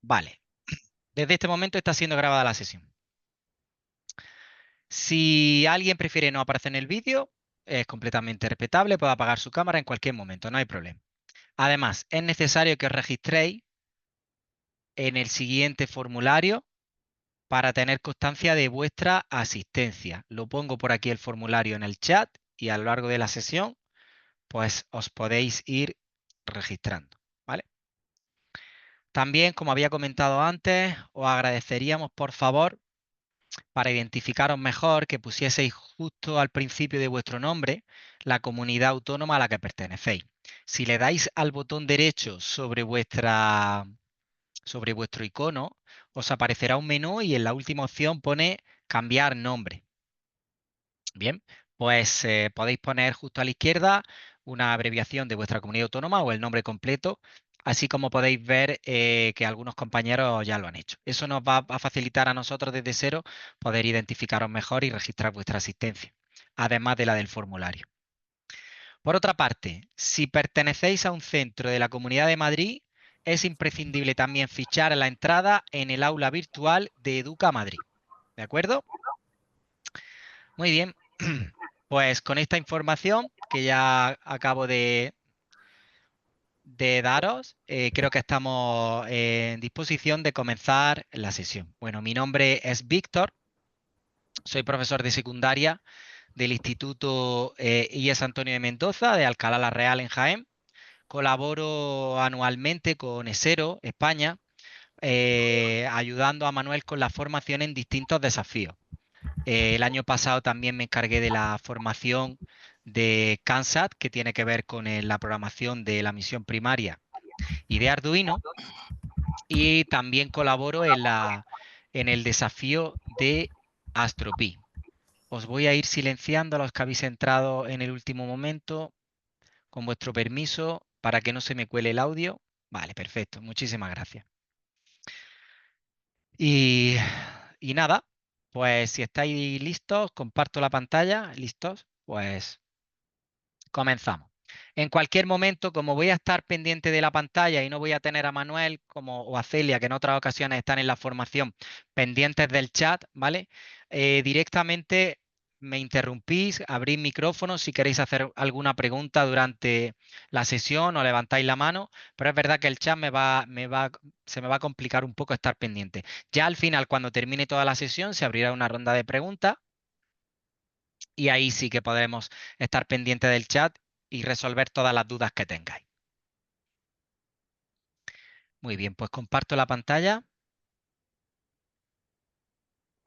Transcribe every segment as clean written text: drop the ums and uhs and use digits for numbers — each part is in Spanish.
Vale. Desde este momento está siendo grabada la sesión. Si alguien prefiere no aparecer en el vídeo, es completamente respetable, puede apagar su cámara en cualquier momento, no hay problema. Además, es necesario que os registréis en el siguiente formulario para tener constancia de vuestra asistencia. Lo pongo por aquí el formulario en el chat y a lo largo de la sesión, pues os podéis ir registrando, ¿vale? También, como había comentado antes, os agradeceríamos, por favor, para identificaros mejor, que pusieseis justo al principio de vuestro nombre la comunidad autónoma a la que pertenecéis. Si le dais al botón derecho sobre vuestro icono, os aparecerá un menú y en la última opción pone cambiar nombre. Bien, pues podéis poner justo a la izquierda una abreviación de vuestra comunidad autónoma o el nombre completo, así como podéis ver que algunos compañeros ya lo han hecho. Eso nos va a facilitar a nosotros desde cero poder identificaros mejor y registrar vuestra asistencia, además de la del formulario. Por otra parte, si pertenecéis a un centro de la Comunidad de Madrid, es imprescindible también fichar la entrada en el aula virtual de Educa Madrid. ¿De acuerdo? Muy bien. Pues con esta información que ya acabo de daros, creo que estamos en disposición de comenzar la sesión. Bueno, mi nombre es Víctor, soy profesor de secundaria del Instituto IES Antonio de Mendoza de Alcalá la Real en Jaén. Colaboro anualmente con ESERO España, ayudando a Manuel con la formación en distintos desafíos. El año pasado también me encargué de la formación de CANSAT, que tiene que ver con la programación de la misión primaria y de Arduino, y también colaboro en el desafío de AstroPi. Os voy a ir silenciando a los que habéis entrado en el último momento, con vuestro permiso, para que no se me cuele el audio. Vale, perfecto. Muchísimas gracias. Y, y nada, pues si estáis listos, comparto la pantalla. ¿Listos? Pues comenzamos. En cualquier momento, como voy a estar pendiente de la pantalla y no voy a tener a Manuel o a Celia, que en otras ocasiones están en la formación, pendientes del chat, ¿vale? Directamente me interrumpís, abrís micrófono si queréis hacer alguna pregunta durante la sesión o levantáis la mano, pero es verdad que el chat se me va a complicar un poco estar pendiente. Ya al final, cuando termine toda la sesión, se abrirá una ronda de preguntas y ahí sí que podremos estar pendientes del chat y resolver todas las dudas que tengáis. Muy bien, pues comparto la pantalla.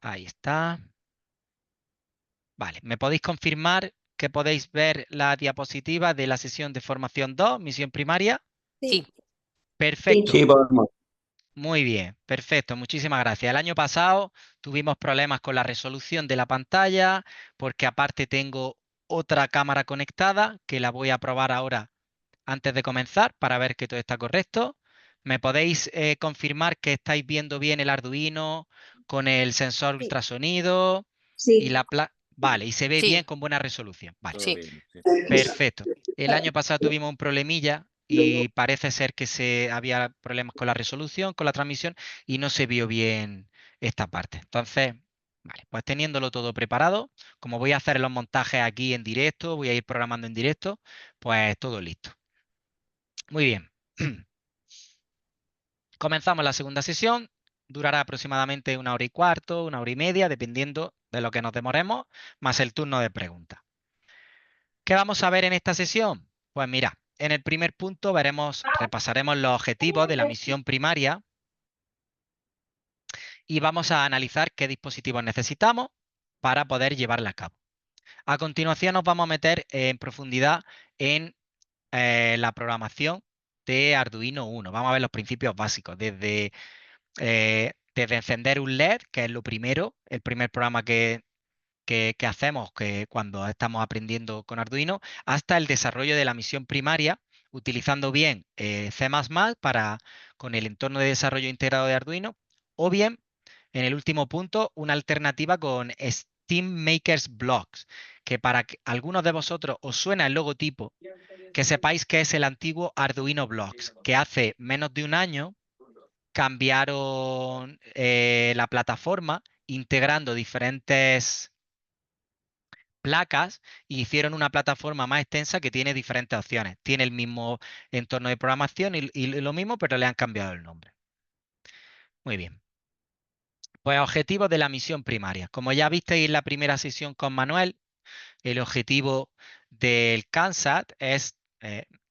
Ahí está. Vale, ¿me podéis confirmar que podéis ver la diapositiva de la sesión de formación 2, misión primaria? Sí. Perfecto. Sí, podemos. Muy bien, perfecto, muchísimas gracias. El año pasado tuvimos problemas con la resolución de la pantalla porque aparte tengo otra cámara conectada que la voy a probar ahora antes de comenzar para ver que todo está correcto. ¿Me podéis confirmar que estáis viendo bien el Arduino con el sensor Sí. ultrasonido y Sí. la placa? Vale, y se ve bien Sí, con buena resolución. Vale, sí. perfecto. El año pasado tuvimos un problemilla y parece ser que había problemas con la resolución, con la transmisión y no se vio bien esta parte. Entonces, vale, pues teniéndolo todo preparado, como voy a hacer los montajes aquí en directo, voy a ir programando en directo, pues todo listo. Muy bien. Comenzamos la segunda sesión. Durará aproximadamente 1 hora y cuarto, 1 hora y media, dependiendo de lo que nos demoremos, más el turno de preguntas. ¿Qué vamos a ver en esta sesión? Pues mira, en el primer punto repasaremos los objetivos de la misión primaria y vamos a analizar qué dispositivos necesitamos para poder llevarla a cabo. A continuación nos vamos a meter en profundidad en la programación de Arduino Uno. Vamos a ver los principios básicos, desde encender un LED, que es lo primero, el primer programa que hacemos cuando estamos aprendiendo con Arduino, hasta el desarrollo de la misión primaria, utilizando bien C++ con el entorno de desarrollo integrado de Arduino, o bien, en el último punto, una alternativa con Steam Makers Blocks, que para que algunos de vosotros os suena el logotipo, que sepáis que es el antiguo Arduino Blocks, que hace menos de un año cambiaron la plataforma integrando diferentes placas y hicieron una plataforma más extensa que tiene diferentes opciones. Tiene el mismo entorno de programación y lo mismo, pero le han cambiado el nombre. Muy bien. Pues objetivos de la misión primaria. Como ya visteis en la primera sesión con Manuel, el objetivo del CANSAT es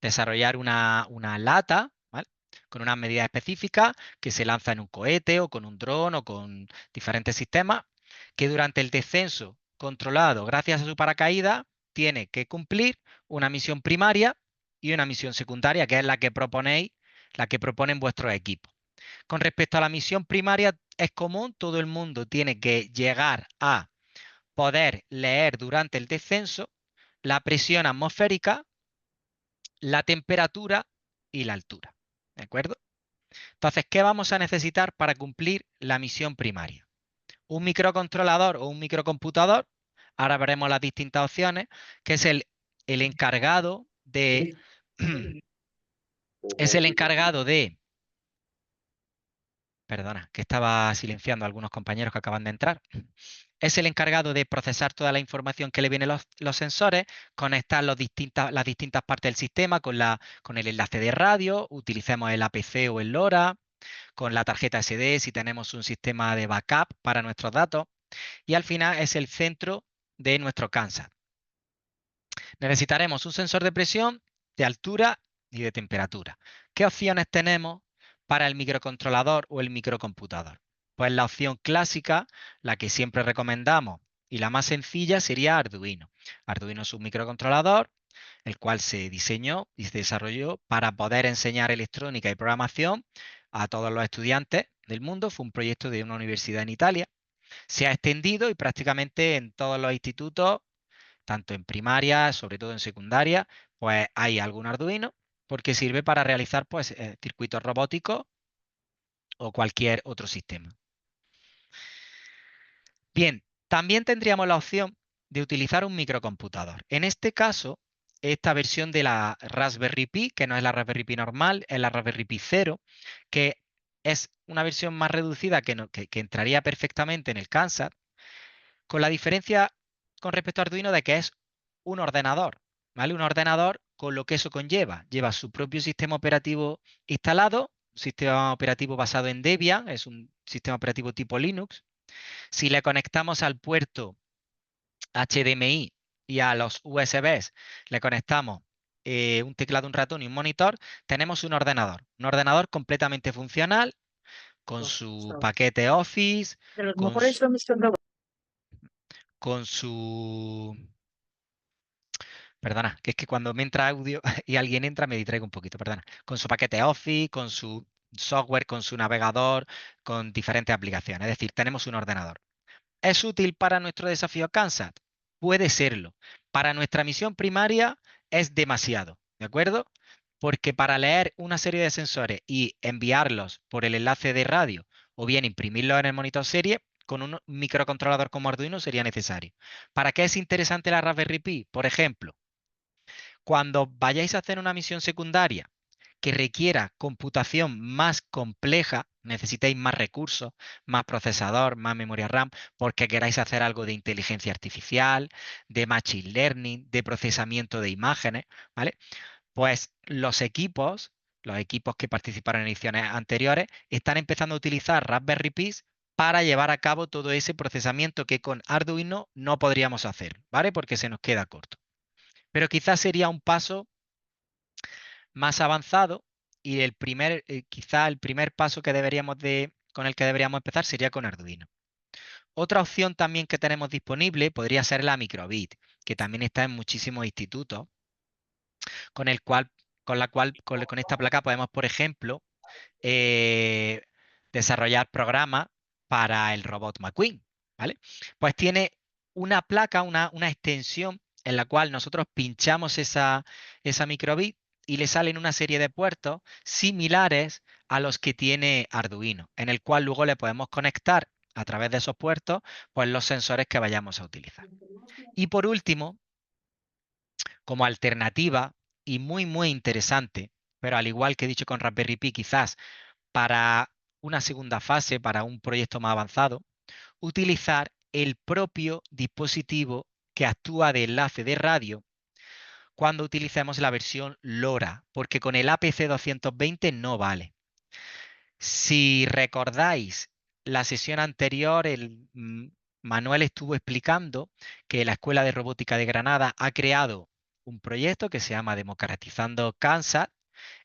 desarrollar una lata, ¿vale? Con unas medidas específicas que se lanza en un cohete o con un dron o con diferentes sistemas, que durante el descenso controlado gracias a su paracaídas tiene que cumplir una misión primaria y una misión secundaria, que es la que proponéis, la que proponen vuestros equipos. Con respecto a la misión primaria, es común, todo el mundo tiene que llegar a poder leer durante el descenso la presión atmosférica, la temperatura y la altura. ¿De acuerdo? Entonces, ¿qué vamos a necesitar para cumplir la misión primaria? Un microcontrolador o un microcomputador. Ahora veremos las distintas opciones, que es el encargado de... es el encargado de... Perdona, que estaba silenciando a algunos compañeros que acaban de entrar. Es el encargado de procesar toda la información que le vienen los sensores, conectar las distintas partes del sistema con el enlace de radio, utilicemos el APC o el LoRa, con la tarjeta SD si tenemos un sistema de backup para nuestros datos, y al final es el centro de nuestro CANSAT. Necesitaremos un sensor de presión, de altura y de temperatura. ¿Qué opciones tenemos para el microcontrolador o el microcomputador? Pues la opción clásica, la que siempre recomendamos y la más sencilla sería Arduino. Arduino es un microcontrolador, el cual se diseñó y se desarrolló para poder enseñar electrónica y programación a todos los estudiantes del mundo. Fue un proyecto de una universidad en Italia. Se ha extendido y prácticamente en todos los institutos, tanto en primaria, sobre todo en secundaria, pues hay algún Arduino porque sirve para realizar pues, circuitos robóticos o cualquier otro sistema. Bien, también tendríamos la opción de utilizar un microcomputador. En este caso, esta versión de la Raspberry Pi, que no es la Raspberry Pi normal, es la Raspberry Pi 0, que es una versión más reducida que entraría perfectamente en el Kansas, con la diferencia con respecto a Arduino de que es un ordenador, ¿vale? Un ordenador con lo que eso conlleva. Lleva su propio sistema operativo instalado, un sistema operativo basado en Debian, es un sistema operativo tipo Linux. Si le conectamos al puerto HDMI y a los USBs, le conectamos un teclado, un ratón y un monitor, tenemos un ordenador completamente funcional, con su paquete Office, De los con mejores son mis robots. con su... Perdona, que es que cuando me entra audio y alguien entra me distraigo un poquito, perdona. Con su paquete Office, con su software, con su navegador, con diferentes aplicaciones. Es decir, tenemos un ordenador. ¿Es útil para nuestro desafío Kansas? Puede serlo. Para nuestra misión primaria es demasiado, ¿de acuerdo? Porque para leer una serie de sensores y enviarlos por el enlace de radio o bien imprimirlos en el monitor serie, con un microcontrolador como Arduino sería necesario. ¿Para qué es interesante la Raspberry Pi? Por ejemplo, cuando vayáis a hacer una misión secundaria que requiera computación más compleja, necesitéis más recursos, más procesador, más memoria RAM, porque queráis hacer algo de inteligencia artificial, de machine learning, de procesamiento de imágenes, ¿vale? Pues los equipos que participaron en ediciones anteriores, están empezando a utilizar Raspberry Pis para llevar a cabo todo ese procesamiento que con Arduino no podríamos hacer, ¿vale? Porque se nos queda corto. Pero quizás sería un paso más avanzado y quizá el primer paso con el que deberíamos empezar sería con Arduino. Otra opción también que tenemos disponible podría ser la microbit, que también está en muchísimos institutos, con el cual, con esta placa podemos, por ejemplo, eh, desarrollar programas para el robot McQueen, ¿vale? Pues tiene una placa, una extensión en la cual nosotros pinchamos esa microbit y le salen una serie de puertos similares a los que tiene Arduino, en el cual luego le podemos conectar a través de esos puertos, pues los sensores que vayamos a utilizar. Y por último, como alternativa y muy, muy interesante, pero al igual que he dicho con Raspberry Pi, quizás para una segunda fase para un proyecto más avanzado, utilizar el propio dispositivo que actúa de enlace de radio cuando utilicemos la versión LoRa, porque con el APC 220 no vale. Si recordáis la sesión anterior, Manuel estuvo explicando que la Escuela de Robótica de Granada ha creado un proyecto que se llama Democratizando Kansas,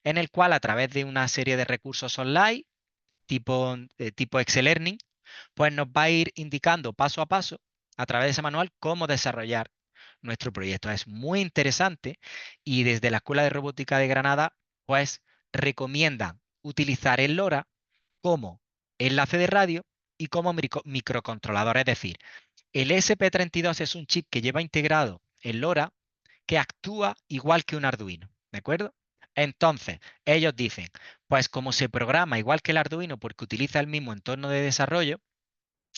en el cual a través de una serie de recursos online, tipo Excel Learning, pues nos va a ir indicando paso a paso, a través de ese manual, cómo desarrollar nuestro proyecto. Es muy interesante y desde la Escuela de Robótica de Granada, pues recomiendan utilizar el LoRa como enlace de radio y como microcontrolador. Es decir, el ESP32 es un chip que lleva integrado el LoRa que actúa igual que un Arduino, ¿de acuerdo? Entonces, ellos dicen, pues como se programa igual que el Arduino porque utiliza el mismo entorno de desarrollo,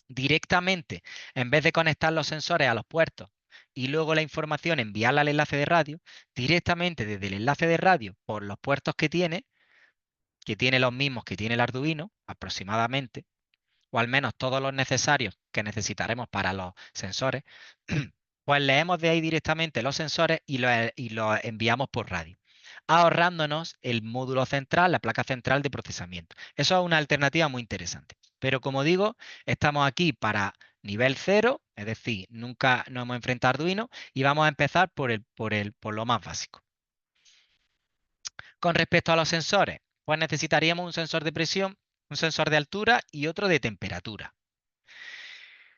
directamente, en vez de conectar los sensores a los puertos y luego la información enviarla al enlace de radio, directamente desde el enlace de radio por los puertos que tiene los mismos que tiene el Arduino aproximadamente, o al menos todos los necesarios que necesitaremos para los sensores, pues leemos de ahí directamente los sensores y los enviamos por radio, ahorrándonos el módulo central, la placa central de procesamiento. Eso es una alternativa muy interesante. Pero como digo, estamos aquí para nivel cero, es decir, nunca nos hemos enfrentado a Arduino y vamos a empezar por lo más básico. Con respecto a los sensores, pues necesitaríamos un sensor de presión, un sensor de altura y otro de temperatura.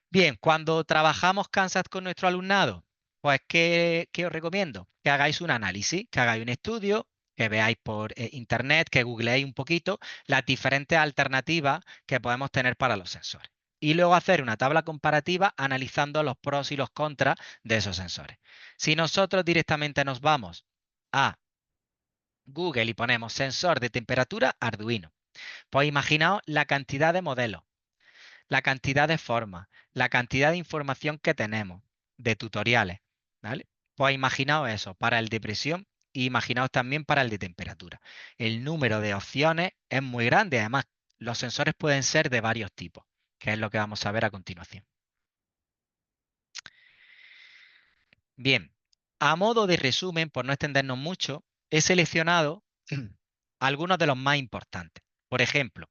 Bien, cuando trabajamos Kansas con nuestro alumnado, pues ¿qué os recomiendo? Que hagáis un análisis, que hagáis un estudio, que veáis por internet, que googleéis un poquito las diferentes alternativas que podemos tener para los sensores. Y luego hacer una tabla comparativa analizando los pros y los contras de esos sensores. Si nosotros directamente nos vamos a Google y ponemos sensor de temperatura Arduino, pues imaginaos la cantidad de modelos, la cantidad de formas, la cantidad de información que tenemos, de tutoriales, ¿vale? Pues imaginaos eso para el de presión y imaginaos también para el de temperatura. El número de opciones es muy grande, además los sensores pueden ser de varios tipos, que es lo que vamos a ver a continuación. Bien, a modo de resumen, por no extendernos mucho, he seleccionado algunos de los más importantes. Por ejemplo,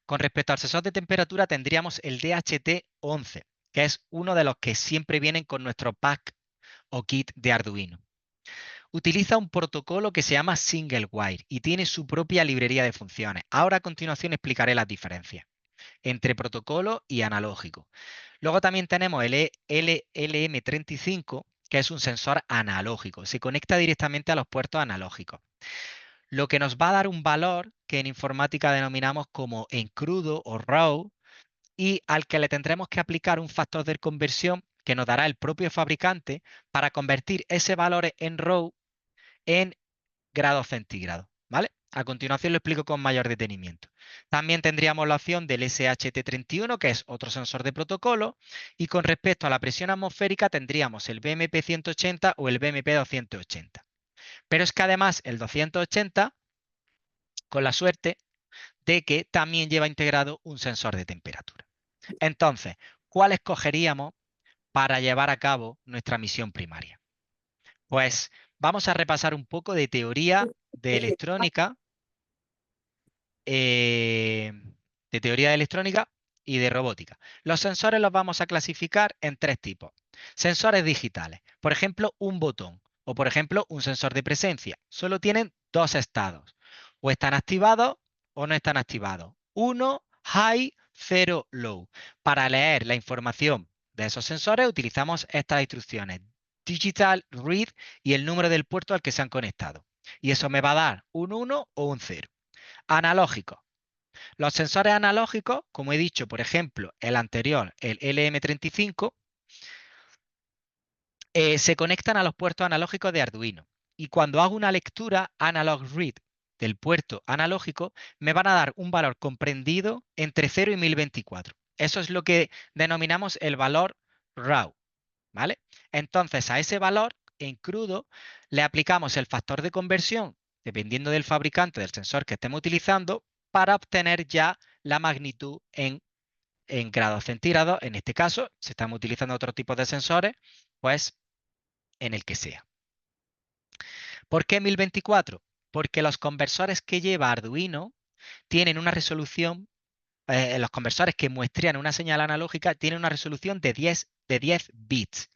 con respecto al sensor de temperatura tendríamos el DHT11, que es uno de los que siempre vienen con nuestro pack o kit de Arduino. Utiliza un protocolo que se llama Single Wire y tiene su propia librería de funciones. Ahora a continuación explicaré las diferencias entre protocolo y analógico. Luego también tenemos el LM35, que es un sensor analógico. Se conecta directamente a los puertos analógicos, lo que nos va a dar un valor que en informática denominamos como en crudo o raw y al que le tendremos que aplicar un factor de conversión que nos dará el propio fabricante para convertir ese valor en raw en grados centígrados, ¿vale? A continuación lo explico con mayor detenimiento. También tendríamos la opción del SHT31, que es otro sensor de protocolo, y con respecto a la presión atmosférica tendríamos el BMP 180 o el BMP 280. Pero es que además el 280, con la suerte de que también lleva integrado un sensor de temperatura. Entonces, ¿cuál escogeríamos para llevar a cabo nuestra misión primaria? Pues vamos a repasar un poco de teoría de electrónica, eh, y de robótica. Los sensores los vamos a clasificar en tres tipos. Sensores digitales, por ejemplo, un botón o por ejemplo un sensor de presencia. Solo tienen dos estados. O están activados o no están activados. 1, high, 0, low. Para leer la información de esos sensores utilizamos estas instrucciones. Digital, read y el número del puerto al que se han conectado. Y eso me va a dar un 1 o un 0. Analógico. Los sensores analógicos, como he dicho, por ejemplo, el anterior, el LM35, se conectan a los puertos analógicos de Arduino. Y cuando hago una lectura analog read del puerto analógico, me van a dar un valor comprendido entre 0 y 1024. Eso es lo que denominamos el valor raw, ¿vale? Entonces, a ese valor en crudo le aplicamos el factor de conversión, dependiendo del fabricante del sensor que estemos utilizando, para obtener ya la magnitud en grados centígrados. En este caso, si estamos utilizando otro tipo de sensores, pues en el que sea. ¿Por qué 1024? Porque los conversores que lleva Arduino tienen una resolución, los conversores que muestrean una señal analógica tienen una resolución de 10 bits.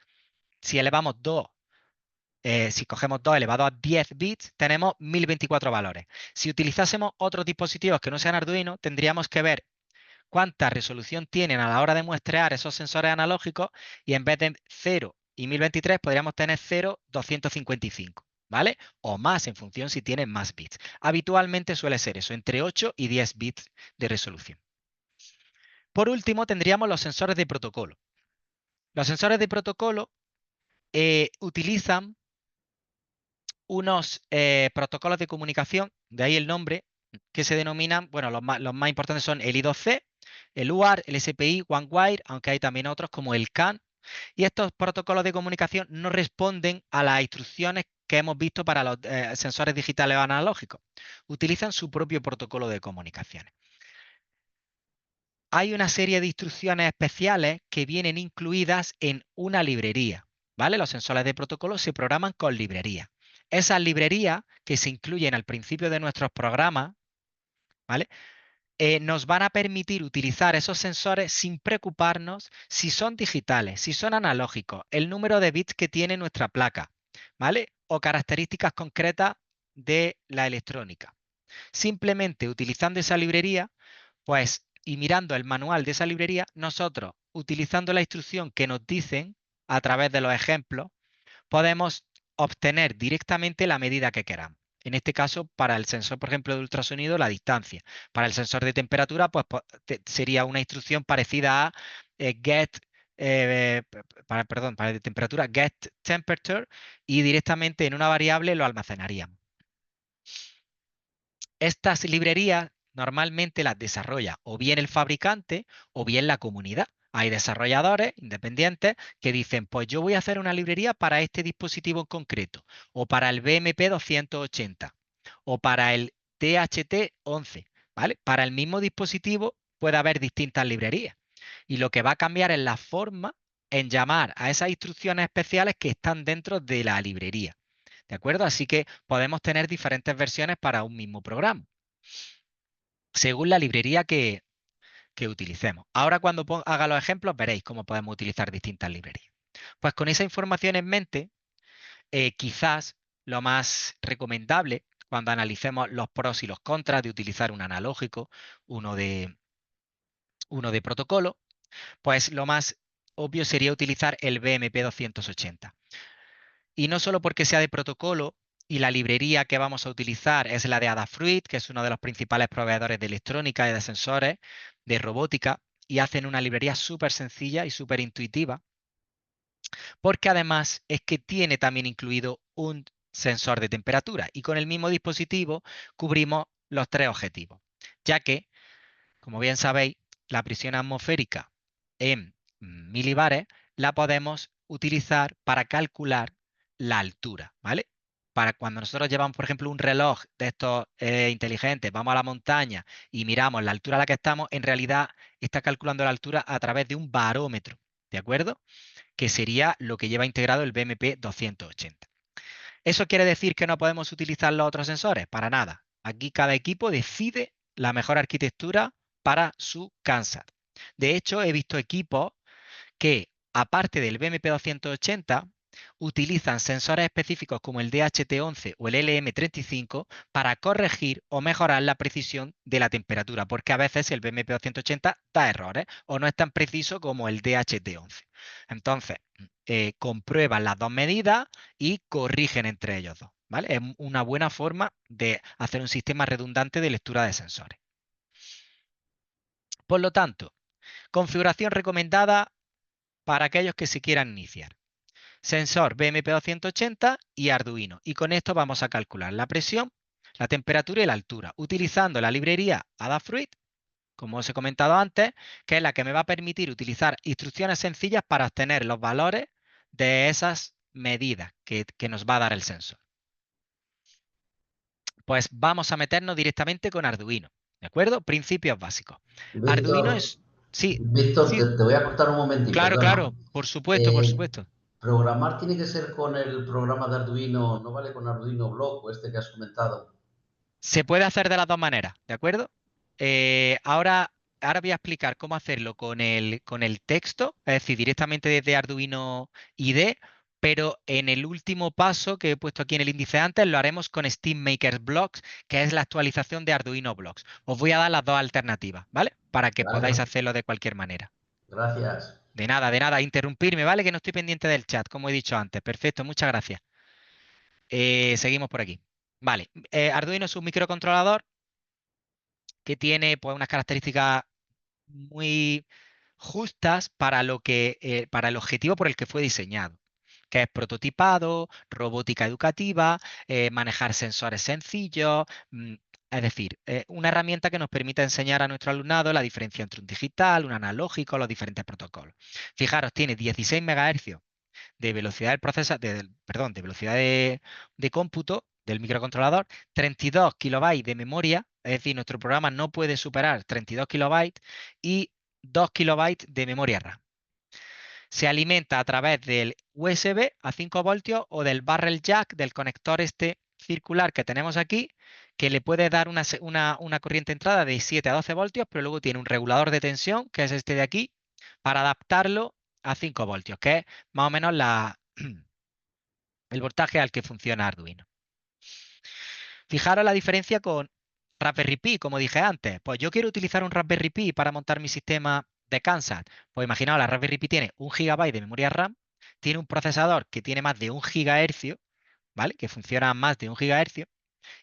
Si elevamos 2, si cogemos 2 elevado a 10 bits, tenemos 1024 valores. Si utilizásemos otros dispositivos que no sean Arduino, tendríamos que ver cuánta resolución tienen a la hora de muestrear esos sensores analógicos y en vez de 0 y 1023 podríamos tener 0, 255, ¿vale? O más en función si tienen más bits. Habitualmente suele ser eso, entre 8 y 10 bits de resolución. Por último, tendríamos los sensores de protocolo. Los sensores de protocolo utilizan unos protocolos de comunicación, de ahí el nombre, que se denominan, bueno, los más importantes son el I2C, el UART, el SPI, OneWire, aunque hay también otros como el CAN. Y estos protocolos de comunicación no responden a las instrucciones que hemos visto para los sensores digitales o analógicos. Utilizan su propio protocolo de comunicaciones. Hay una serie de instrucciones especiales que vienen incluidas en una librería, ¿vale? Los sensores de protocolo se programan con librerías. Esas librerías que se incluyen al principio de nuestros programas, ¿vale? Nos van a permitir utilizar esos sensores sin preocuparnos si son digitales, si son analógicos, el número de bits que tiene nuestra placa, ¿vale? O características concretas de la electrónica. Simplemente utilizando esa librería, pues, y mirando el manual de esa librería, nosotros, utilizando la instrucción que nos dicen a través de los ejemplos, podemos obtener directamente la medida que queramos. En este caso, para el sensor, por ejemplo, de ultrasonido, la distancia. Para el sensor de temperatura, pues sería una instrucción parecida a get, para el de temperatura, get temperature, y directamente en una variable lo almacenaríamos. Estas librerías normalmente las desarrolla o bien el fabricante o bien la comunidad. Hay desarrolladores independientes que dicen, pues yo voy a hacer una librería para este dispositivo en concreto, o para el BMP 280, o para el THT11, ¿vale? Para el mismo dispositivo puede haber distintas librerías. Y lo que va a cambiar es la forma en llamar a esas instrucciones especiales que están dentro de la librería. ¿De acuerdo? Así que podemos tener diferentes versiones para un mismo programa, según la librería que utilicemos. Ahora cuando haga los ejemplos veréis cómo podemos utilizar distintas librerías. Pues con esa información en mente, quizás lo más recomendable cuando analicemos los pros y los contras de utilizar un analógico, uno de protocolo, pues lo más obvio sería utilizar el BMP 280. Y no solo porque sea de protocolo y la librería que vamos a utilizar es la de Adafruit, que es uno de los principales proveedores de electrónica y de sensores de robótica, y hacen una librería súper sencilla y súper intuitiva, porque además es que tiene también incluido un sensor de temperatura y con el mismo dispositivo cubrimos los tres objetivos, ya que, como bien sabéis, la presión atmosférica en milibares la podemos utilizar para calcular la altura, ¿vale? Para cuando nosotros llevamos, por ejemplo, un reloj de estos inteligentes, vamos a la montaña y miramos la altura a la que estamos, en realidad está calculando la altura a través de un barómetro, ¿de acuerdo? Que sería lo que lleva integrado el BMP 280. ¿Eso quiere decir que no podemos utilizar los otros sensores? Para nada. Aquí cada equipo decide la mejor arquitectura para su CANSAT. De hecho, he visto equipos que, aparte del BMP 280, utilizan sensores específicos como el DHT11 o el LM35 para corregir o mejorar la precisión de la temperatura, porque a veces el BMP 280 da errores o no es tan preciso como el DHT11. Entonces, comprueban las dos medidas y corrigen entre ellos dos, ¿vale? Es una buena forma de hacer un sistema redundante de lectura de sensores. Por lo tanto, configuración recomendada para aquellos que se quieran iniciar. Sensor BMP 280 y Arduino. Y con esto vamos a calcular la presión, la temperatura y la altura, utilizando la librería Adafruit, como os he comentado antes, que es la que me va a permitir utilizar instrucciones sencillas para obtener los valores de esas medidas que nos va a dar el sensor. Pues vamos a meternos directamente con Arduino. ¿De acuerdo? Principios básicos. Arduino Víctor, es... Sí, Víctor, sí, te voy a cortar un momentín, claro, perdona. claro, por supuesto, por Eh, supuesto. Programar tiene que ser con el programa de Arduino, no vale con Arduino Block o este que has comentado. Se puede hacer de las dos maneras, ¿de acuerdo? Ahora voy a explicar cómo hacerlo con el texto, es decir, directamente desde Arduino IDE, pero en el último paso que he puesto aquí en el índice antes, lo haremos con SteamMaker Blocks, que es la actualización de Arduino Blocks. Os voy a dar las dos alternativas, ¿vale? Para que podáis Vale, hacerlo de cualquier manera. gracias. De nada, interrumpirme, ¿vale? Que no estoy pendiente del chat, como he dicho antes. Perfecto, muchas gracias. Seguimos por aquí. Vale, Arduino es un microcontrolador que tiene pues, unas características muy justas para el objetivo por el que fue diseñado, que es prototipado, robótica educativa, manejar sensores sencillos, es decir, una herramienta que nos permite enseñar a nuestro alumnado la diferencia entre un digital, un analógico, los diferentes protocolos. Fijaros, tiene 16 MHz de velocidad perdón, de velocidad de cómputo del microcontrolador, 32 kilobytes de memoria, es decir, nuestro programa no puede superar 32 kilobytes y 2 kilobytes de memoria RAM. Se alimenta a través del USB a 5 voltios o del barrel jack, del conector este circular que tenemos aquí, que le puede dar una corriente de entrada de 7 a 12 voltios, pero luego tiene un regulador de tensión, que es este de aquí, para adaptarlo a 5 voltios, que es más o menos el voltaje al que funciona Arduino. Fijaros la diferencia con Raspberry Pi, como dije antes. Pues yo quiero utilizar un Raspberry Pi para montar mi sistema de Kansas. Pues imaginaos, la Raspberry Pi tiene 1 GB de memoria RAM, tiene un procesador que tiene más de 1 GHz, ¿vale? Que funciona más de 1 GHz,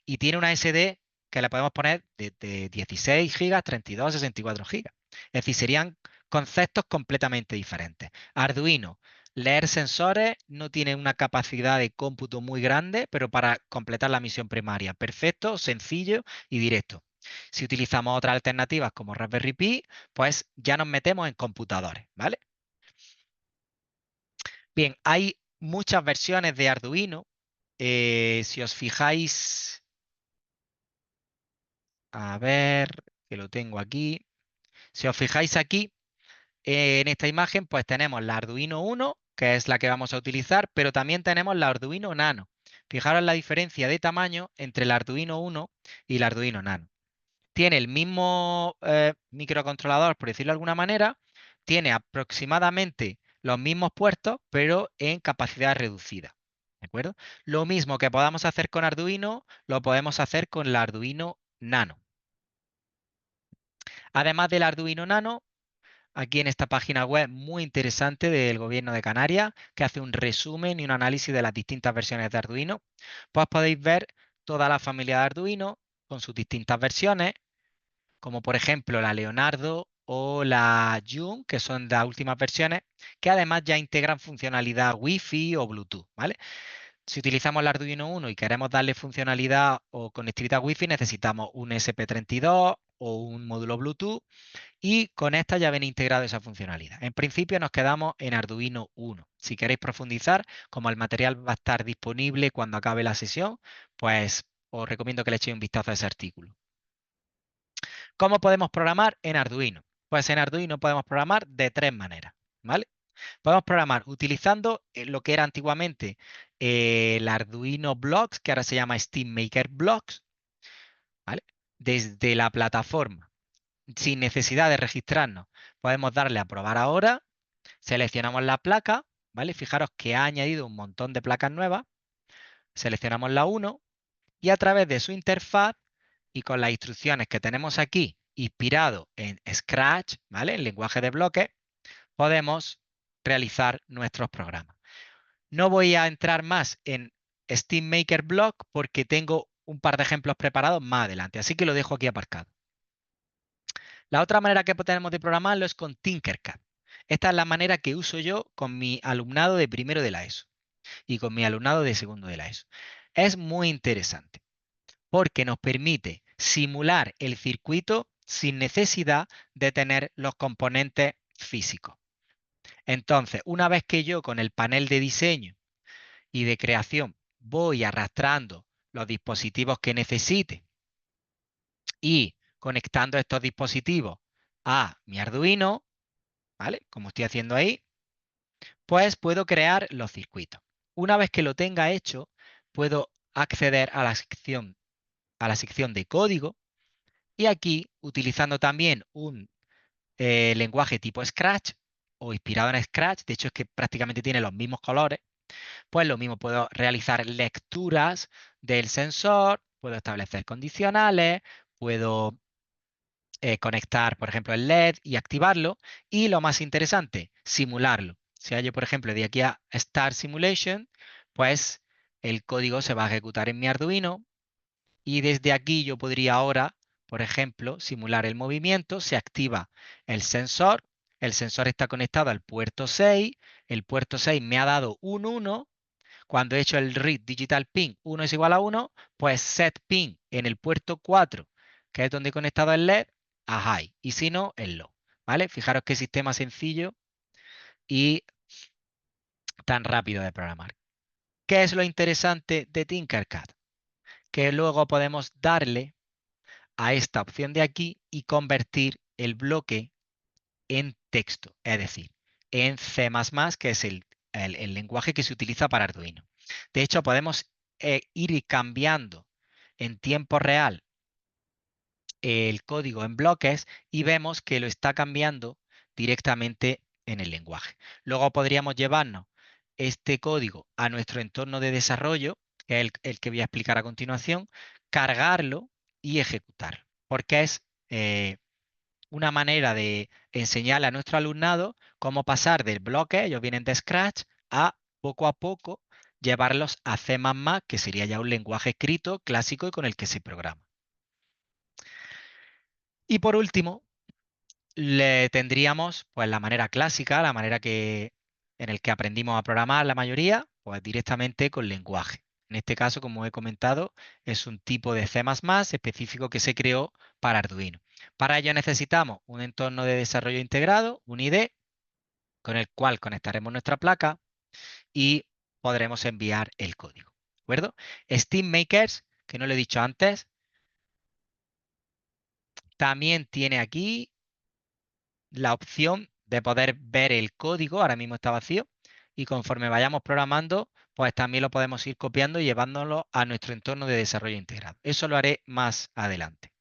y tiene una SD que le podemos poner de 16 GB, 32, 64 GB. Es decir, serían conceptos completamente diferentes. Arduino, leer sensores, no tiene una capacidad de cómputo muy grande, pero para completar la misión primaria, perfecto, sencillo y directo. Si utilizamos otras alternativas como Raspberry Pi, pues ya nos metemos en computadores, ¿vale? Bien, hay muchas versiones de Arduino. Si os fijáis, a ver, que lo tengo aquí. Si os fijáis aquí, en esta imagen, pues tenemos la Arduino Uno, que es la que vamos a utilizar, pero también tenemos la Arduino Nano. Fijaros la diferencia de tamaño entre el Arduino Uno y el Arduino Nano. Tiene el mismo microcontrolador, por decirlo de alguna manera, tiene aproximadamente los mismos puertos, pero en capacidad reducida. ¿De acuerdo? Lo mismo que podamos hacer con Arduino, lo podemos hacer con el Arduino Nano. Además del Arduino Nano, aquí en esta página web muy interesante del Gobierno de Canarias, que hace un resumen y un análisis de las distintas versiones de Arduino, pues podéis ver toda la familia de Arduino con sus distintas versiones, como por ejemplo la Leonardo o la June, que son las últimas versiones, que además ya integran funcionalidad Wi-Fi o Bluetooth, ¿vale? Si utilizamos el Arduino Uno y queremos darle funcionalidad o conectividad Wi-Fi, necesitamos un SP32 o un módulo Bluetooth, y con esta ya viene integrado esa funcionalidad. En principio nos quedamos en Arduino Uno. Si queréis profundizar, como el material va a estar disponible cuando acabe la sesión, pues os recomiendo que le echéis un vistazo a ese artículo. ¿Cómo podemos programar en Arduino? Pues en Arduino podemos programar de tres maneras, ¿vale? Podemos programar utilizando lo que era antiguamente el Arduino Blocks, que ahora se llama SteamMaker Blocks, ¿vale? Desde la plataforma, sin necesidad de registrarnos, podemos darle a probar ahora, seleccionamos la placa, ¿vale? Fijaros que ha añadido un montón de placas nuevas, seleccionamos la 1 y a través de su interfaz y con las instrucciones que tenemos aquí, inspirado en Scratch, ¿vale? En lenguaje de bloques, podemos realizar nuestros programas. No voy a entrar más en SteamMaker Block porque tengo un par de ejemplos preparados más adelante, así que lo dejo aquí aparcado. La otra manera que tenemos de programarlo es con Tinkercad. Esta es la manera que uso yo con mi alumnado de primero de la ESO y con mi alumnado de segundo de la ESO. Es muy interesante porque nos permite simular el circuito sin necesidad de tener los componentes físicos. Entonces, una vez que yo con el panel de diseño y de creación voy arrastrando los dispositivos que necesite y conectando estos dispositivos a mi Arduino, ¿vale? Como estoy haciendo ahí, pues puedo crear los circuitos. Una vez que lo tenga hecho, puedo acceder a la sección de código y aquí, utilizando también un lenguaje tipo Scratch o inspirado en Scratch, de hecho es que prácticamente tiene los mismos colores, pues lo mismo, puedo realizar lecturas del sensor, puedo establecer condicionales, puedo conectar, por ejemplo, el LED y activarlo. Y lo más interesante, simularlo. Si yo, por ejemplo, de aquí a Start Simulation, pues el código se va a ejecutar en mi Arduino y desde aquí yo podría ahora, por ejemplo, simular el movimiento. Se activa el sensor está conectado al puerto 6, el puerto 6 me ha dado un 1. Cuando he hecho el read digital pin 1 es igual a 1, pues set pin en el puerto 4, que es donde he conectado el LED, a high. Y si no, el low. ¿Vale? Fijaros qué sistema sencillo y tan rápido de programar. ¿Qué es lo interesante de Tinkercad? Que luego podemos darle a esta opción de aquí y convertir el bloque en texto, es decir, en C++, que es el lenguaje que se utiliza para Arduino. De hecho, podemos ir cambiando en tiempo real el código en bloques y vemos que lo está cambiando directamente en el lenguaje. Luego podríamos llevarnos este código a nuestro entorno de desarrollo, que es el que voy a explicar a continuación, cargarlo y ejecutarlo, porque es una manera de enseñarle a nuestro alumnado cómo pasar del bloque, ellos vienen de Scratch, a poco llevarlos a C++, que sería ya un lenguaje escrito clásico y con el que se programa. Y por último, le tendríamos pues la manera clásica, la manera en el que aprendimos a programar la mayoría, pues directamente con lenguaje. En este caso, como he comentado, es un tipo de C++ específico que se creó para Arduino. Para ello necesitamos un entorno de desarrollo integrado, un IDE, con el cual conectaremos nuestra placa y podremos enviar el código. ¿De acuerdo? Steam Makers, que no lo he dicho antes, también tiene aquí la opción de poder ver el código, ahora mismo está vacío, y conforme vayamos programando, pues también lo podemos ir copiando y llevándolo a nuestro entorno de desarrollo integrado. Eso lo haré más adelante.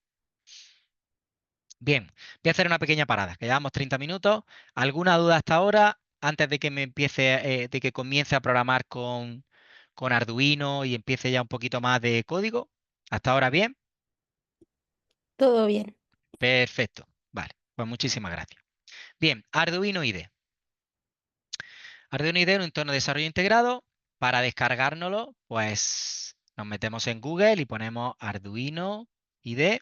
Bien, voy a hacer una pequeña parada, que llevamos 30 minutos. ¿Alguna duda hasta ahora? Antes de que de que comience a programar con Arduino y empiece ya un poquito más de código. ¿Hasta ahora bien? Todo bien. Perfecto. Vale, pues muchísimas gracias. Bien, Arduino IDE. Arduino IDE es un entorno de desarrollo integrado. Para descargárnoslo, pues nos metemos en Google y ponemos Arduino IDE.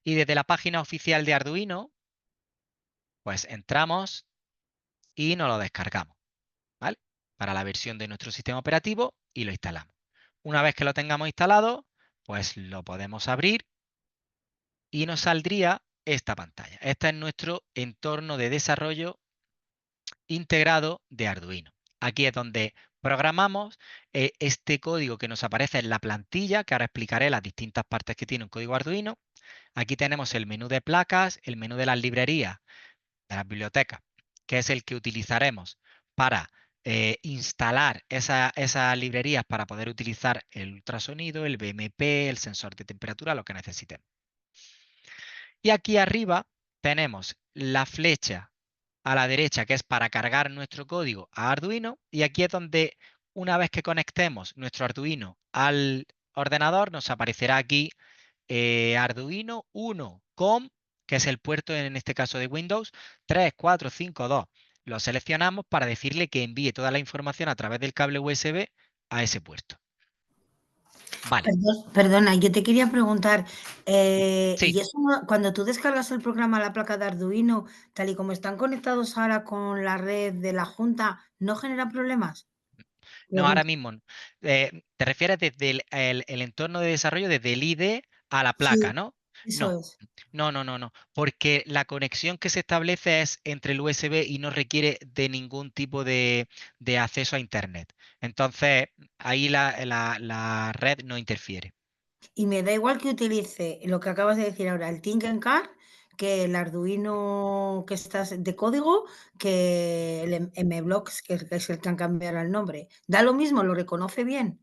Y desde la página oficial de Arduino, pues entramos y nos lo descargamos, ¿vale? Para la versión de nuestro sistema operativo y lo instalamos. Una vez que lo tengamos instalado, pues lo podemos abrir y nos saldría esta pantalla. Este es nuestro entorno de desarrollo integrado de Arduino. Aquí es donde programamos este código que nos aparece en la plantilla, que ahora explicaré las distintas partes que tiene un código Arduino. Aquí tenemos el menú de placas, el menú de las librerías, de las bibliotecas, que es el que utilizaremos para instalar esas librerías para poder utilizar el ultrasonido, el BMP, el sensor de temperatura, lo que necesitemos. Y aquí arriba tenemos la flecha a la derecha, que es para cargar nuestro código a Arduino, y aquí es donde una vez que conectemos nuestro Arduino al ordenador, nos aparecerá aquí Arduino 1 COM, que es el puerto en este caso de Windows 3452. Lo seleccionamos para decirle que envíe toda la información a través del cable USB a ese puerto. Vale, Perdona, yo te quería preguntar, sí. ¿y eso cuando tú descargas el programa a la placa de Arduino, tal y como están conectados ahora con la red de la Junta, no genera problemas? No, ahora Pregunto. mismo. ¿Te refieres desde el entorno de desarrollo, desde el IDE a la placa, Sí, no? eso No, es. no, porque la conexión que se establece es entre el USB y no requiere de ningún tipo de acceso a Internet. Entonces, ahí la red no interfiere. Y me da igual que utilice lo que acabas de decir ahora, el Tinkercad, que el Arduino que estás de código, que el MBlox, que es el que han cambiado el nombre. ¿Da lo mismo? ¿Lo reconoce bien?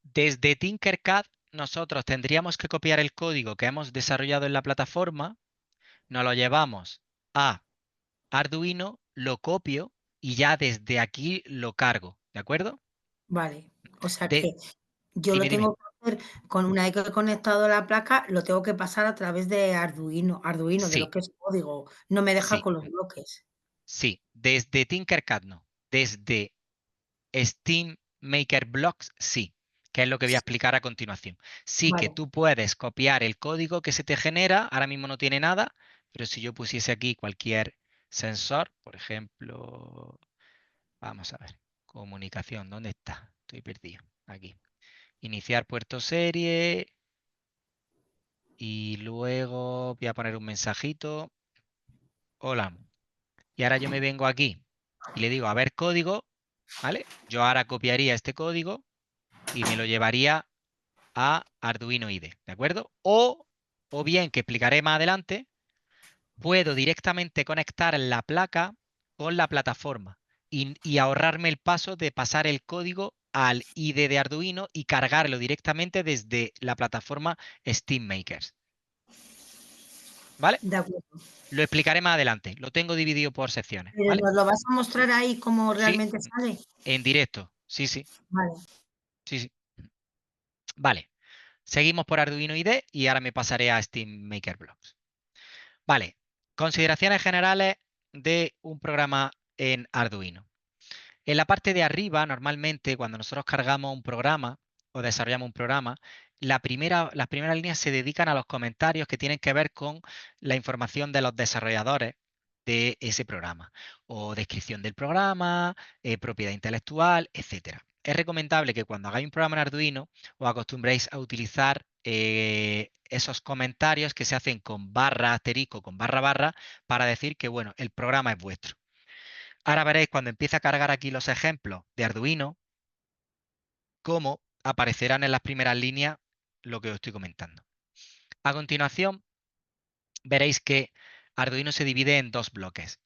Desde Tinkercad nosotros tendríamos que copiar el código que hemos desarrollado en la plataforma, nos lo llevamos a Arduino, lo copio y ya desde aquí lo cargo, ¿de acuerdo? Vale. O sea De, que yo lo dime, dime. tengo que hacer con una vez que he conectado la placa, lo tengo que pasar a través de Arduino, de lo Sí, que es código. No me deja sí, con los bloques. sí. Desde Tinkercad no. Desde Steam Maker Blocks sí, que es lo que voy a explicar a continuación. Sí que Vale, tú puedes copiar el código que se te genera, ahora mismo no tiene nada, pero si yo pusiese aquí cualquier sensor, por ejemplo, vamos a ver, comunicación, ¿dónde está? Estoy perdido. Aquí. Iniciar puerto serie y luego voy a poner un mensajito. Hola. Y ahora yo me vengo aquí y le digo, a ver código, ¿vale? Yo ahora copiaría este código y me lo llevaría a Arduino IDE, ¿de acuerdo? O bien, que explicaré más adelante, puedo directamente conectar la placa con la plataforma y ahorrarme el paso de pasar el código al IDE de Arduino y cargarlo directamente desde la plataforma Steam Makers, ¿vale? de acuerdo. Lo explicaré más adelante, lo tengo dividido por secciones, Pero, ¿vale? ¿nos lo vas a mostrar ahí cómo Sí, realmente sale? en directo, sí, sí, Vale. sí, sí. Vale, seguimos por Arduino IDE y ahora me pasaré a Steam Maker Blocks. Vale, consideraciones generales de un programa en Arduino. En la parte de arriba, normalmente, cuando nosotros cargamos un programa o desarrollamos un programa, las primeras líneas se dedican a los comentarios que tienen que ver con la información de los desarrolladores de ese programa, o descripción del programa, propiedad intelectual, etcétera. Es recomendable que cuando hagáis un programa en Arduino os acostumbréis a utilizar esos comentarios que se hacen con barra asterisco, con barra barra, para decir que, bueno, el programa es vuestro. Ahora veréis cuando empiece a cargar aquí los ejemplos de Arduino, cómo aparecerán en las primeras líneas lo que os estoy comentando. A continuación, veréis que Arduino se divide en dos bloques.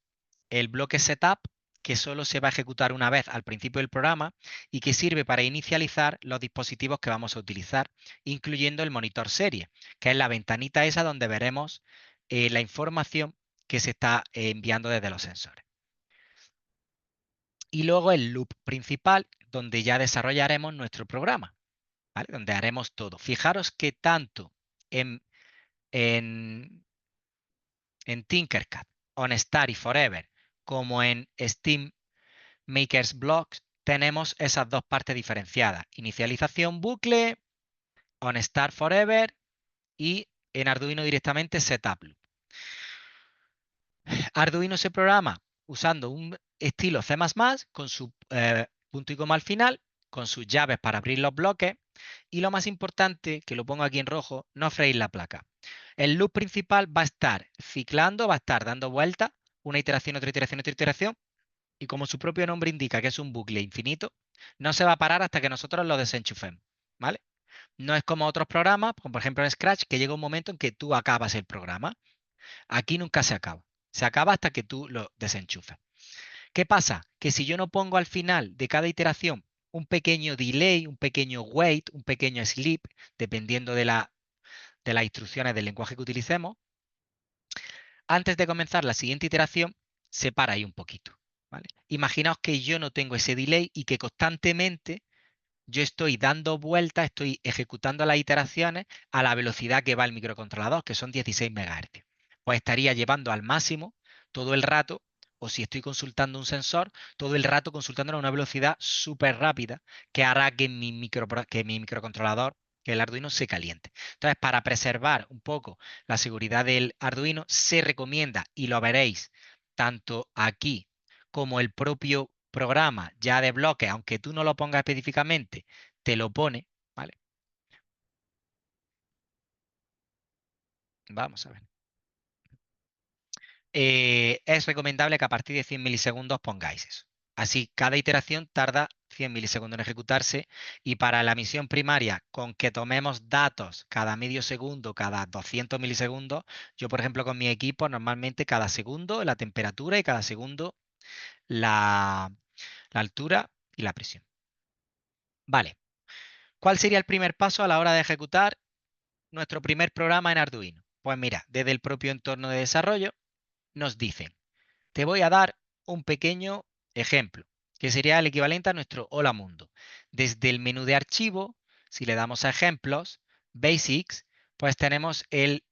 El bloque setup, que solo se va a ejecutar una vez al principio del programa y que sirve para inicializar los dispositivos que vamos a utilizar, incluyendo el monitor serie, que es la ventanita esa donde veremos la información que se está enviando desde los sensores. Y luego el loop principal, donde ya desarrollaremos nuestro programa, ¿vale? Donde haremos todo. Fijaros que tanto en, en, en Tinkercad, OnStar y Forever, como en Steam Makers Blocks, tenemos esas dos partes diferenciadas. Inicialización bucle, OnStar Forever y en Arduino directamente Setup Loop. Arduino se programa usando un estilo C++ con su punto y coma al final, con sus llaves para abrir los bloques y lo más importante, que lo pongo aquí en rojo, no freír la placa. El loop principal va a estar ciclando, va a estar dando vueltas, una iteración, otra iteración, otra iteración, y como su propio nombre indica que es un bucle infinito, no se va a parar hasta que nosotros lo desenchufemos, ¿vale? No es como otros programas, como por ejemplo en Scratch, que llega un momento en que tú acabas el programa. Aquí nunca se acaba. Se acaba hasta que tú lo desenchufes. ¿Qué pasa? Que si yo no pongo al final de cada iteración un pequeño delay, un pequeño wait, un pequeño sleep, dependiendo de las instrucciones del lenguaje que utilicemos, antes de comenzar la siguiente iteración, se para ahí un poquito. ¿Vale? Imaginaos que yo no tengo ese delay y que constantemente yo estoy dando vueltas, estoy ejecutando las iteraciones a la velocidad que va el microcontrolador, que son 16 MHz. Pues estaría llevando al máximo todo el rato, o si estoy consultando un sensor, todo el rato consultándolo a una velocidad súper rápida que hará que que mi microcontrolador, que el Arduino se caliente. Entonces, para preservar un poco la seguridad del Arduino, se recomienda, y lo veréis tanto aquí como el propio programa ya de bloque, aunque tú no lo pongas específicamente, te lo pone, ¿vale? Vamos a ver. Es recomendable que a partir de 100 milisegundos pongáis eso, Así, cada iteración tarda 100 milisegundos en ejecutarse y para la misión primaria, con que tomemos datos cada medio segundo, cada 200 milisegundos, yo, por ejemplo, con mi equipo, normalmente cada segundo la temperatura y cada segundo la, la altura y la presión. Vale, ¿cuál sería el primer paso a la hora de ejecutar nuestro primer programa en Arduino? Pues mira, desde el propio entorno de desarrollo nos dicen, te voy a dar un pequeño ejemplo, que sería el equivalente a nuestro Hola Mundo. Desde el menú de archivo, si le damos a ejemplos, Basics, pues tenemos el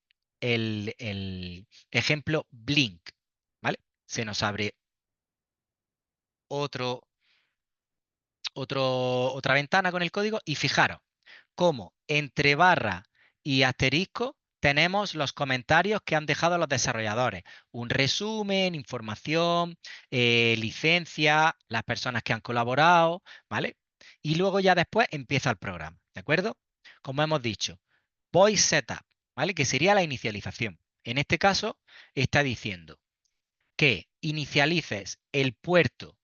ejemplo Blink, ¿vale? Se nos abre otro, otra ventana con el código y fijaros cómo entre barra y asterisco tenemos los comentarios que han dejado los desarrolladores. Un resumen, información, licencia, las personas que han colaborado, ¿vale? Y luego ya después empieza el programa, ¿de acuerdo? Como hemos dicho, voice setup, ¿vale? Que sería la inicialización. En este caso está diciendo que inicialices el puerto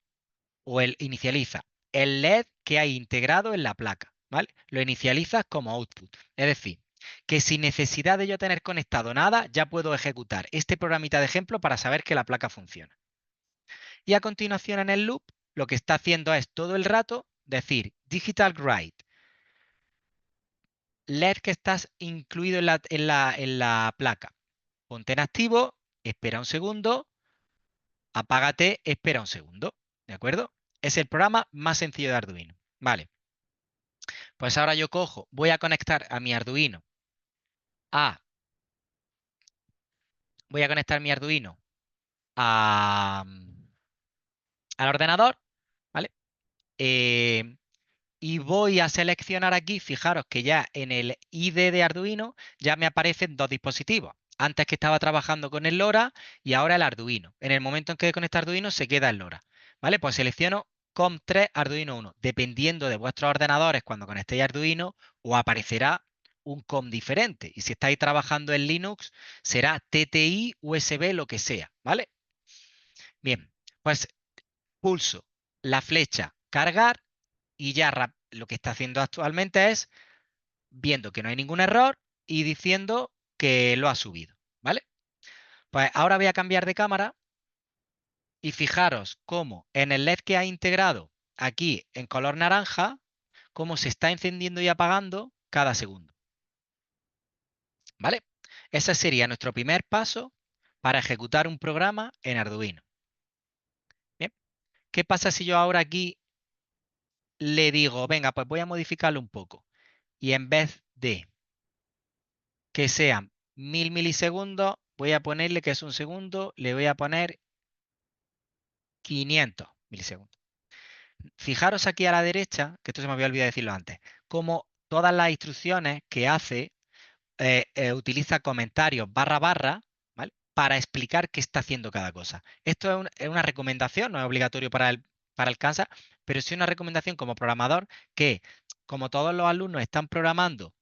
o inicializa el LED que hay integrado en la placa, ¿vale? Lo inicializas como output. Es decir, que sin necesidad de yo tener conectado nada, ya puedo ejecutar este programita de ejemplo para saber que la placa funciona. Y a continuación en el loop, lo que está haciendo es todo el rato decir digital write, LED que estás incluido en la placa. Ponte en activo, espera un segundo, apágate, espera un segundo. ¿De acuerdo? Es el programa más sencillo de Arduino. Vale. Pues ahora yo cojo, voy a conectar a mi Arduino a, voy a conectar mi Arduino a, al ordenador, ¿vale? Y voy a seleccionar aquí, fijaros que ya en el ID de Arduino ya me aparecen dos dispositivos. Antes que estaba trabajando con el LoRa y ahora el Arduino. En el momento en que conecto Arduino se queda el LoRa. ¿Vale? Pues selecciono COM3 Arduino 1. Dependiendo de vuestros ordenadores, cuando conectéis Arduino, os aparecerá un COM diferente. Y si estáis trabajando en Linux, será TTI, USB, lo que sea. ¿Vale? Bien, pues pulso la flecha cargar y ya lo que está haciendo actualmente es viendo que no hay ningún error y diciendo que lo ha subido, ¿vale? Pues ahora voy a cambiar de cámara y fijaros cómo en el LED que ha integrado aquí en color naranja, cómo se está encendiendo y apagando cada segundo, ¿vale? Ese sería nuestro primer paso para ejecutar un programa en Arduino. Bien, ¿qué pasa si yo ahora aquí le digo, venga, pues voy a modificarlo un poco y en vez de que sean 1000 milisegundos, voy a ponerle que es un segundo, le voy a poner 500 milisegundos. Fijaros aquí a la derecha, que esto se me había olvidado decirlo antes, como todas las instrucciones que hace utiliza comentarios barra barra, ¿vale? Para explicar qué está haciendo cada cosa. Esto es una recomendación, no es obligatorio para el Kansas, pero sí una recomendación como programador que, como todos los alumnos están programando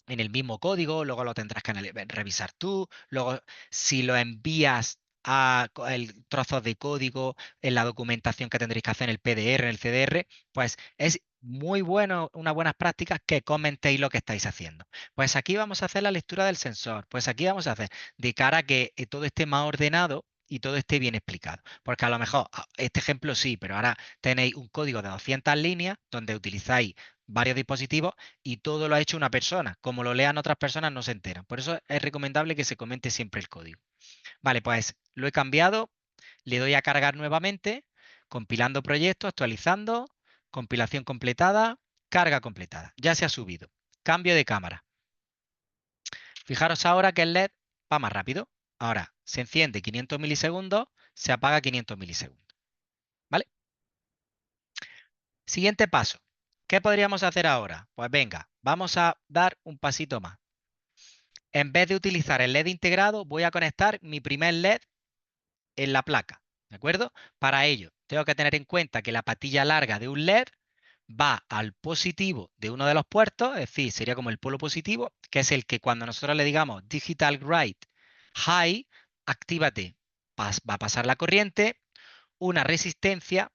en el mismo código, luego lo tendrás que revisar tú, luego si lo envías a el trozo de código en la documentación que tendréis que hacer en el PDR, en el CDR, pues es muy bueno, unas buenas prácticas que comentéis lo que estáis haciendo. Pues aquí vamos a hacer la lectura del sensor, pues aquí vamos a hacer de cara a que todo esté más ordenado y todo esté bien explicado. Porque a lo mejor, este ejemplo sí, pero ahora tenéis un código de 200 líneas donde utilizáis varios dispositivos y todo lo ha hecho una persona. Como lo lean otras personas no se enteran. Por eso es recomendable que se comente siempre el código. Vale, pues lo he cambiado, le doy a cargar nuevamente, compilando proyecto, actualizando, compilación completada, carga completada. Ya se ha subido. Cambio de cámara. Fijaros ahora que el LED va más rápido. Ahora se enciende 500 milisegundos, se apaga 500 milisegundos. ¿Vale? Siguiente paso. ¿Qué podríamos hacer ahora? Pues venga, vamos a dar un pasito más. En vez de utilizar el LED integrado, voy a conectar mi primer LED en la placa, ¿de acuerdo? Para ello, tengo que tener en cuenta que la patilla larga de un LED va al positivo de uno de los puertos, es decir, sería como el polo positivo, que es el que cuando nosotros le digamos Digital Write High, actívate, va a pasar la corriente, una resistencia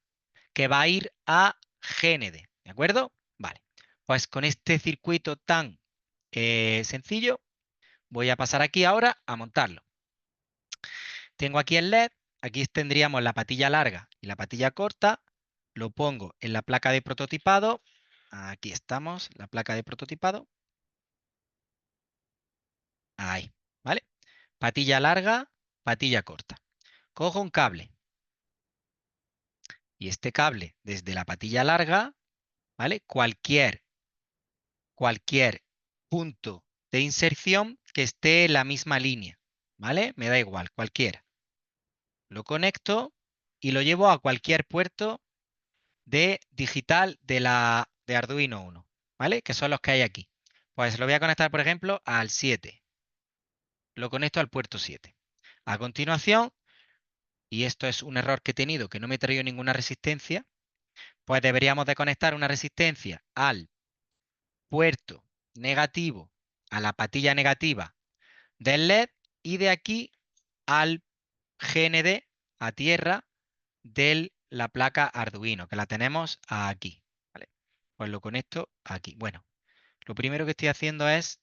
que va a ir a GND, ¿de acuerdo? Vale, pues con este circuito tan sencillo voy a pasar aquí ahora a montarlo. Tengo aquí el LED, aquí tendríamos la patilla larga y la patilla corta, lo pongo en la placa de prototipado, aquí estamos, la placa de prototipado, ahí, ¿vale? Patilla larga, patilla corta. Cojo un cable y este cable desde la patilla larga, ¿vale? Cualquier punto de inserción que esté en la misma línea, ¿vale? Me da igual, cualquiera. Lo conecto y lo llevo a cualquier puerto de digital de Arduino 1, ¿vale? Que son los que hay aquí. Pues lo voy a conectar, por ejemplo, al 7. Lo conecto al puerto 7. A continuación, y esto es un error que he tenido, que no me he traído ninguna resistencia, pues deberíamos de conectar una resistencia al puerto negativo, a la patilla negativa del LED y de aquí al GND, a tierra, de la placa Arduino, que la tenemos aquí. ¿Vale? Pues lo conecto aquí. Bueno, lo primero que estoy haciendo es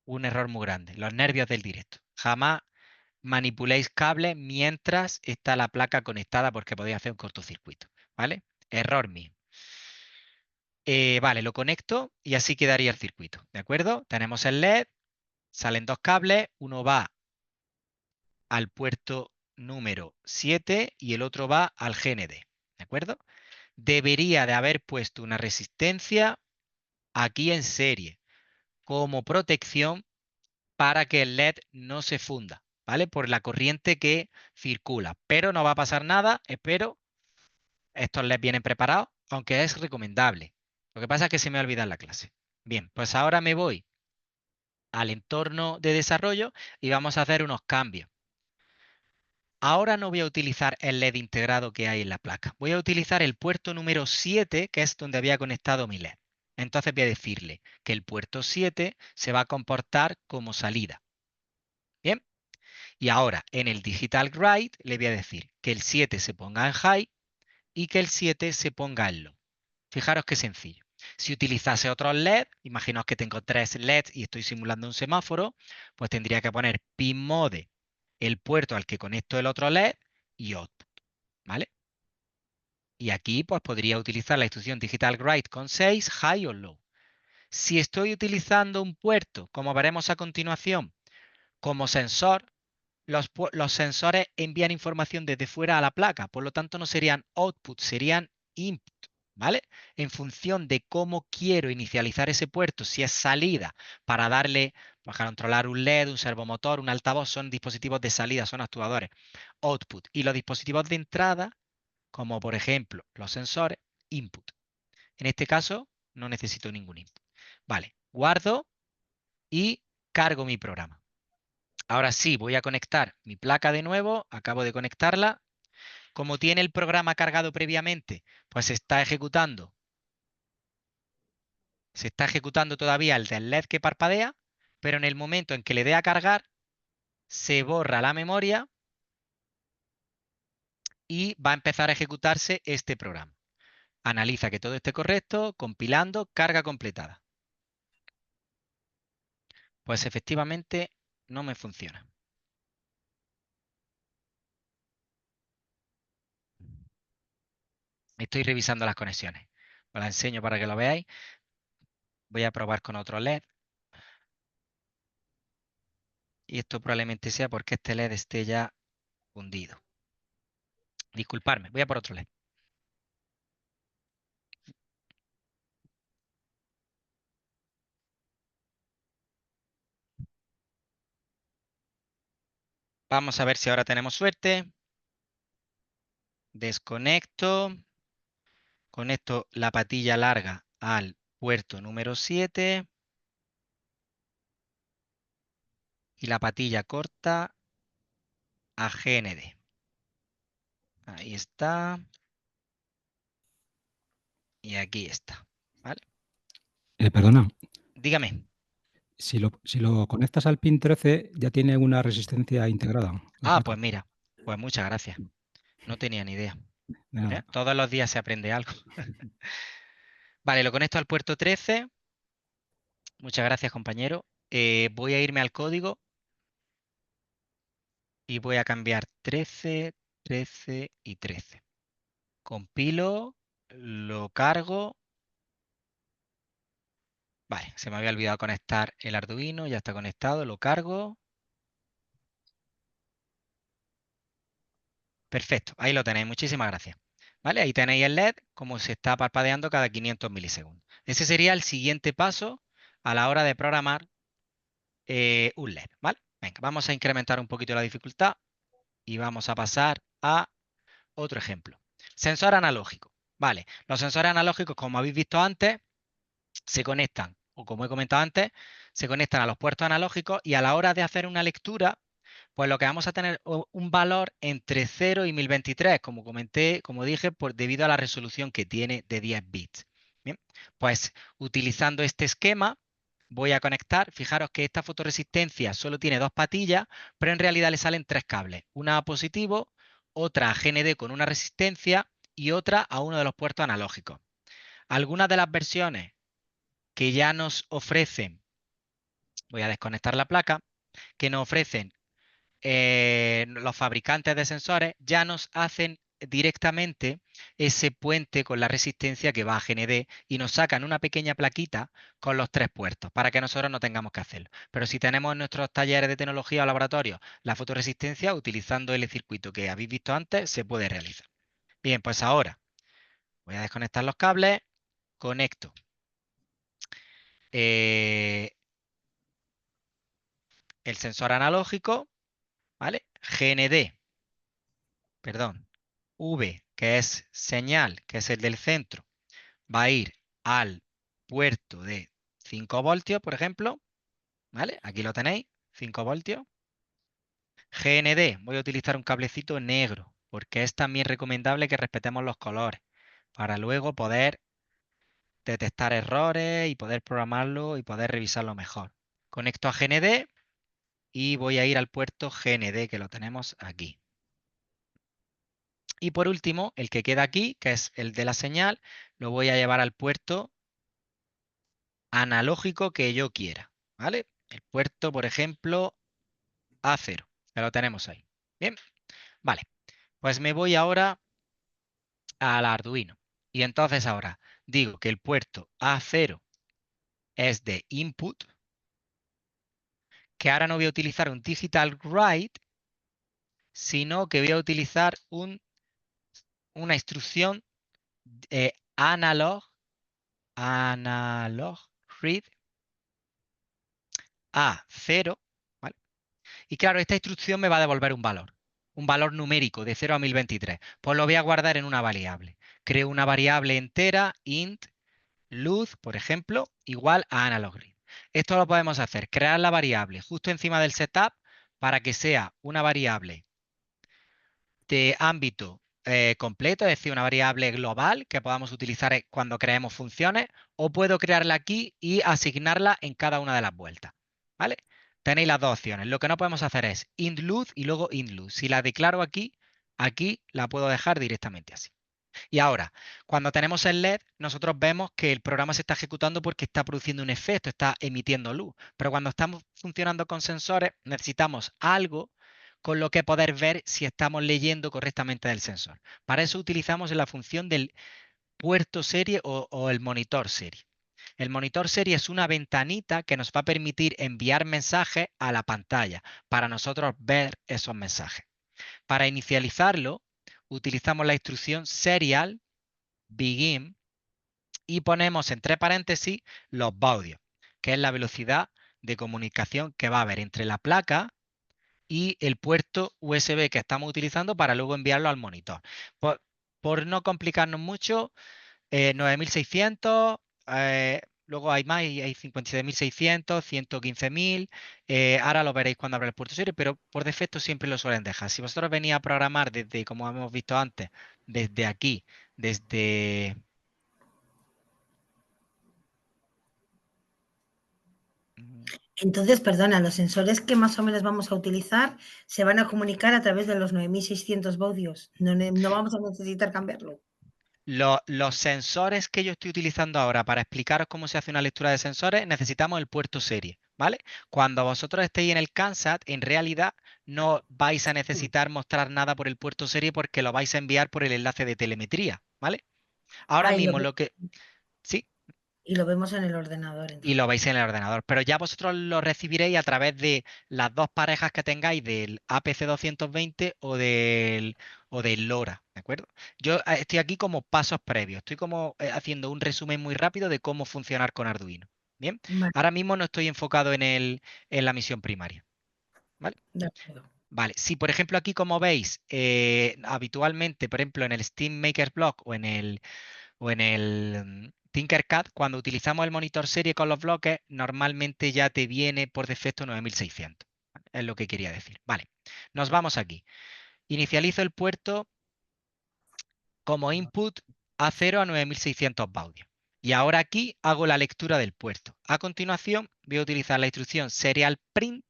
un error muy grande, los nervios del directo. Jamás manipuléis cables mientras está la placa conectada porque podéis hacer un cortocircuito. ¿Vale? Error mío. Vale, lo conecto y así quedaría el circuito. ¿De acuerdo? Tenemos el LED, salen dos cables, uno va al puerto número 7 y el otro va al GND. ¿De acuerdo? Debería de haber puesto una resistencia aquí en serie como protección para que el LED no se funda, ¿vale? Por la corriente que circula. Pero no va a pasar nada, espero. Estos LEDs vienen preparados, aunque es recomendable. Lo que pasa es que se me olvida en la clase. Bien, pues ahora me voy al entorno de desarrollo y vamos a hacer unos cambios. Ahora no voy a utilizar el LED integrado que hay en la placa. Voy a utilizar el puerto número 7, que es donde había conectado mi LED. Entonces voy a decirle que el puerto 7 se va a comportar como salida. Bien. Y ahora en el Digital Write le voy a decir que el 7 se ponga en high y que el 7 se ponga en low. Fijaros qué sencillo. Si utilizase otros LED, imaginaos que tengo 3 LEDs y estoy simulando un semáforo, pues tendría que poner pin mode, el puerto al que conecto el otro LED y output, ¿vale? Y aquí pues podría utilizar la instrucción digital write con 6, high o low. Si estoy utilizando un puerto, como veremos a continuación, como sensor, los sensores envían información desde fuera a la placa, por lo tanto no serían output, serían input, ¿vale? En función de cómo quiero inicializar ese puerto, si es salida para darle, para controlar un LED, un servomotor, un altavoz, son dispositivos de salida, son actuadores, output. Y los dispositivos de entrada, como por ejemplo los sensores, input. En este caso no necesito ningún input. Vale, guardo y cargo mi programa. Ahora sí, voy a conectar mi placa de nuevo, acabo de conectarla. Como tiene el programa cargado previamente, pues se está ejecutando todavía el del LED que parpadea, pero en el momento en que le dé a cargar, se borra la memoria y va a empezar a ejecutarse este programa. Analiza que todo esté correcto, compilando, carga completada. Pues efectivamente no me funciona. Estoy revisando las conexiones. Os las enseño para que lo veáis. Voy a probar con otro LED. Y esto probablemente sea porque este LED esté ya fundido. Disculparme, voy a por otro LED. Vamos a ver si ahora tenemos suerte. Desconecto. Conecto la patilla larga al puerto número 7. Y la patilla corta a GND. Ahí está. Y aquí está. ¿Vale? Perdona, Dígame. si lo conectas al pin 13 ya tiene una resistencia integrada la Ah, placa. pues mira. Pues muchas gracias. No tenía ni idea. De nada. Todos los días se aprende algo. Vale, lo conecto al puerto 13. Muchas gracias, compañero. Voy a irme al código y voy a cambiar 13, 13 y 13. Compilo, lo cargo. Vale, se me había olvidado conectar el Arduino, ya está conectado, lo cargo. Perfecto, ahí lo tenéis, muchísimas gracias. ¿Vale? Ahí tenéis el LED como se está parpadeando cada 500 milisegundos. Ese sería el siguiente paso a la hora de programar un LED, ¿vale? Venga, vamos a incrementar un poquito la dificultad y vamos a pasar a otro ejemplo. Sensor analógico. Vale, los sensores analógicos, como habéis visto antes, se conectan, o como he comentado antes, se conectan a los puertos analógicos y a la hora de hacer una lectura, pues lo que vamos a tener un valor entre 0 y 1023, como comenté, como dije, debido a la resolución que tiene de 10 bits. Bien, pues utilizando este esquema voy a conectar, fijaros que esta fotoresistencia solo tiene dos patillas, pero en realidad le salen tres cables, una a positivo, otra a GND con una resistencia y otra a uno de los puertos analógicos. Algunas de las versiones que ya nos ofrecen, voy a desconectar la placa, que nos ofrecen los fabricantes de sensores, ya nos hacen directamente ese puente con la resistencia que va a GND y nos sacan una pequeña plaquita con los tres puertos para que nosotros no tengamos que hacerlo. Pero si tenemos en nuestros talleres de tecnología o laboratorios la fotoresistencia, utilizando el circuito que habéis visto antes, se puede realizar. Bien, pues ahora voy a desconectar los cables, conecto eh, el sensor analógico, ¿vale? GND, perdón, V, que es señal, que es el del centro, va a ir al puerto de 5 voltios, por ejemplo, ¿vale? Aquí lo tenéis, 5 voltios. GND, voy a utilizar un cablecito negro, porque es también recomendable que respetemos los colores, para luego poder detectar errores y poder programarlo y poder revisarlo mejor. Conecto a GND y voy a ir al puerto GND, que lo tenemos aquí. Y por último, el que queda aquí, que es el de la señal, lo voy a llevar al puerto analógico que yo quiera, ¿vale? El puerto, por ejemplo, A0, que lo tenemos ahí. Bien, vale. Pues me voy ahora al Arduino. Y entonces ahora digo que el puerto A0 es de input, que ahora no voy a utilizar un digital write, sino que voy a utilizar una instrucción analog read A0, ¿vale? Y claro, esta instrucción me va a devolver un valor numérico de 0 a 1023. Pues lo voy a guardar en una variable. Creo una variable entera, int, luz, por ejemplo, igual a analogread. Esto lo podemos hacer, crear la variable justo encima del setup para que sea una variable de ámbito completo, es decir, una variable global que podamos utilizar cuando creemos funciones, o puedo crearla aquí y asignarla en cada una de las vueltas. ¿Vale? Tenéis las dos opciones. Lo que no podemos hacer es int luz y luego int luz. Si la declaro aquí, aquí la puedo dejar directamente así. Y ahora, cuando tenemos el LED, nosotros vemos que el programa se está ejecutando porque está produciendo un efecto, está emitiendo luz. Pero cuando estamos funcionando con sensores, necesitamos algo con lo que poder ver si estamos leyendo correctamente del sensor. Para eso utilizamos la función del puerto serie o el monitor serie. El monitor serie es una ventanita que nos va a permitir enviar mensajes a la pantalla para nosotros ver esos mensajes. Para inicializarlo, utilizamos la instrucción serial begin y ponemos entre paréntesis los baudios, que es la velocidad de comunicación que va a haber entre la placa y el puerto USB que estamos utilizando para luego enviarlo al monitor. Por no complicarnos mucho, 9600, luego hay más, hay 57.600, 115.000, ahora lo veréis cuando abra el puerto serie, pero por defecto siempre lo suelen dejar. Si vosotros venís a programar desde, como hemos visto antes, desde aquí, desde... Entonces, perdona, los sensores que más o menos vamos a utilizar se van a comunicar a través de los 9600 baudios. No vamos a necesitar cambiarlo. Los sensores que yo estoy utilizando ahora para explicaros cómo se hace una lectura de sensores, necesitamos el puerto serie, ¿vale? Cuando vosotros estéis en el CANSAT, en realidad no vais a necesitar mostrar nada por el puerto serie porque lo vais a enviar por el enlace de telemetría, ¿vale? Ahora Ah, mismo lo que... Sí, y lo vemos en el ordenador, y entonces. lo veis en el ordenador, pero ya vosotros lo recibiréis a través de las dos parejas que tengáis del APC 220 o del LoRa, ¿de acuerdo? Yo estoy aquí como pasos previos, estoy como haciendo un resumen muy rápido de cómo funcionar con Arduino. Bien, Vale, ahora mismo no estoy enfocado en la misión primaria, ¿vale? de acuerdo. Vale, si por ejemplo aquí como veis, habitualmente, por ejemplo en el Steam Maker Block o en el Tinkercad, cuando utilizamos el monitor serie con los bloques, normalmente ya te viene por defecto 9600. ¿Vale? Es lo que quería decir. Vale, nos vamos aquí. Inicializo el puerto como input A0 a 9600 baudios. Y ahora aquí hago la lectura del puerto. A continuación voy a utilizar la instrucción serial print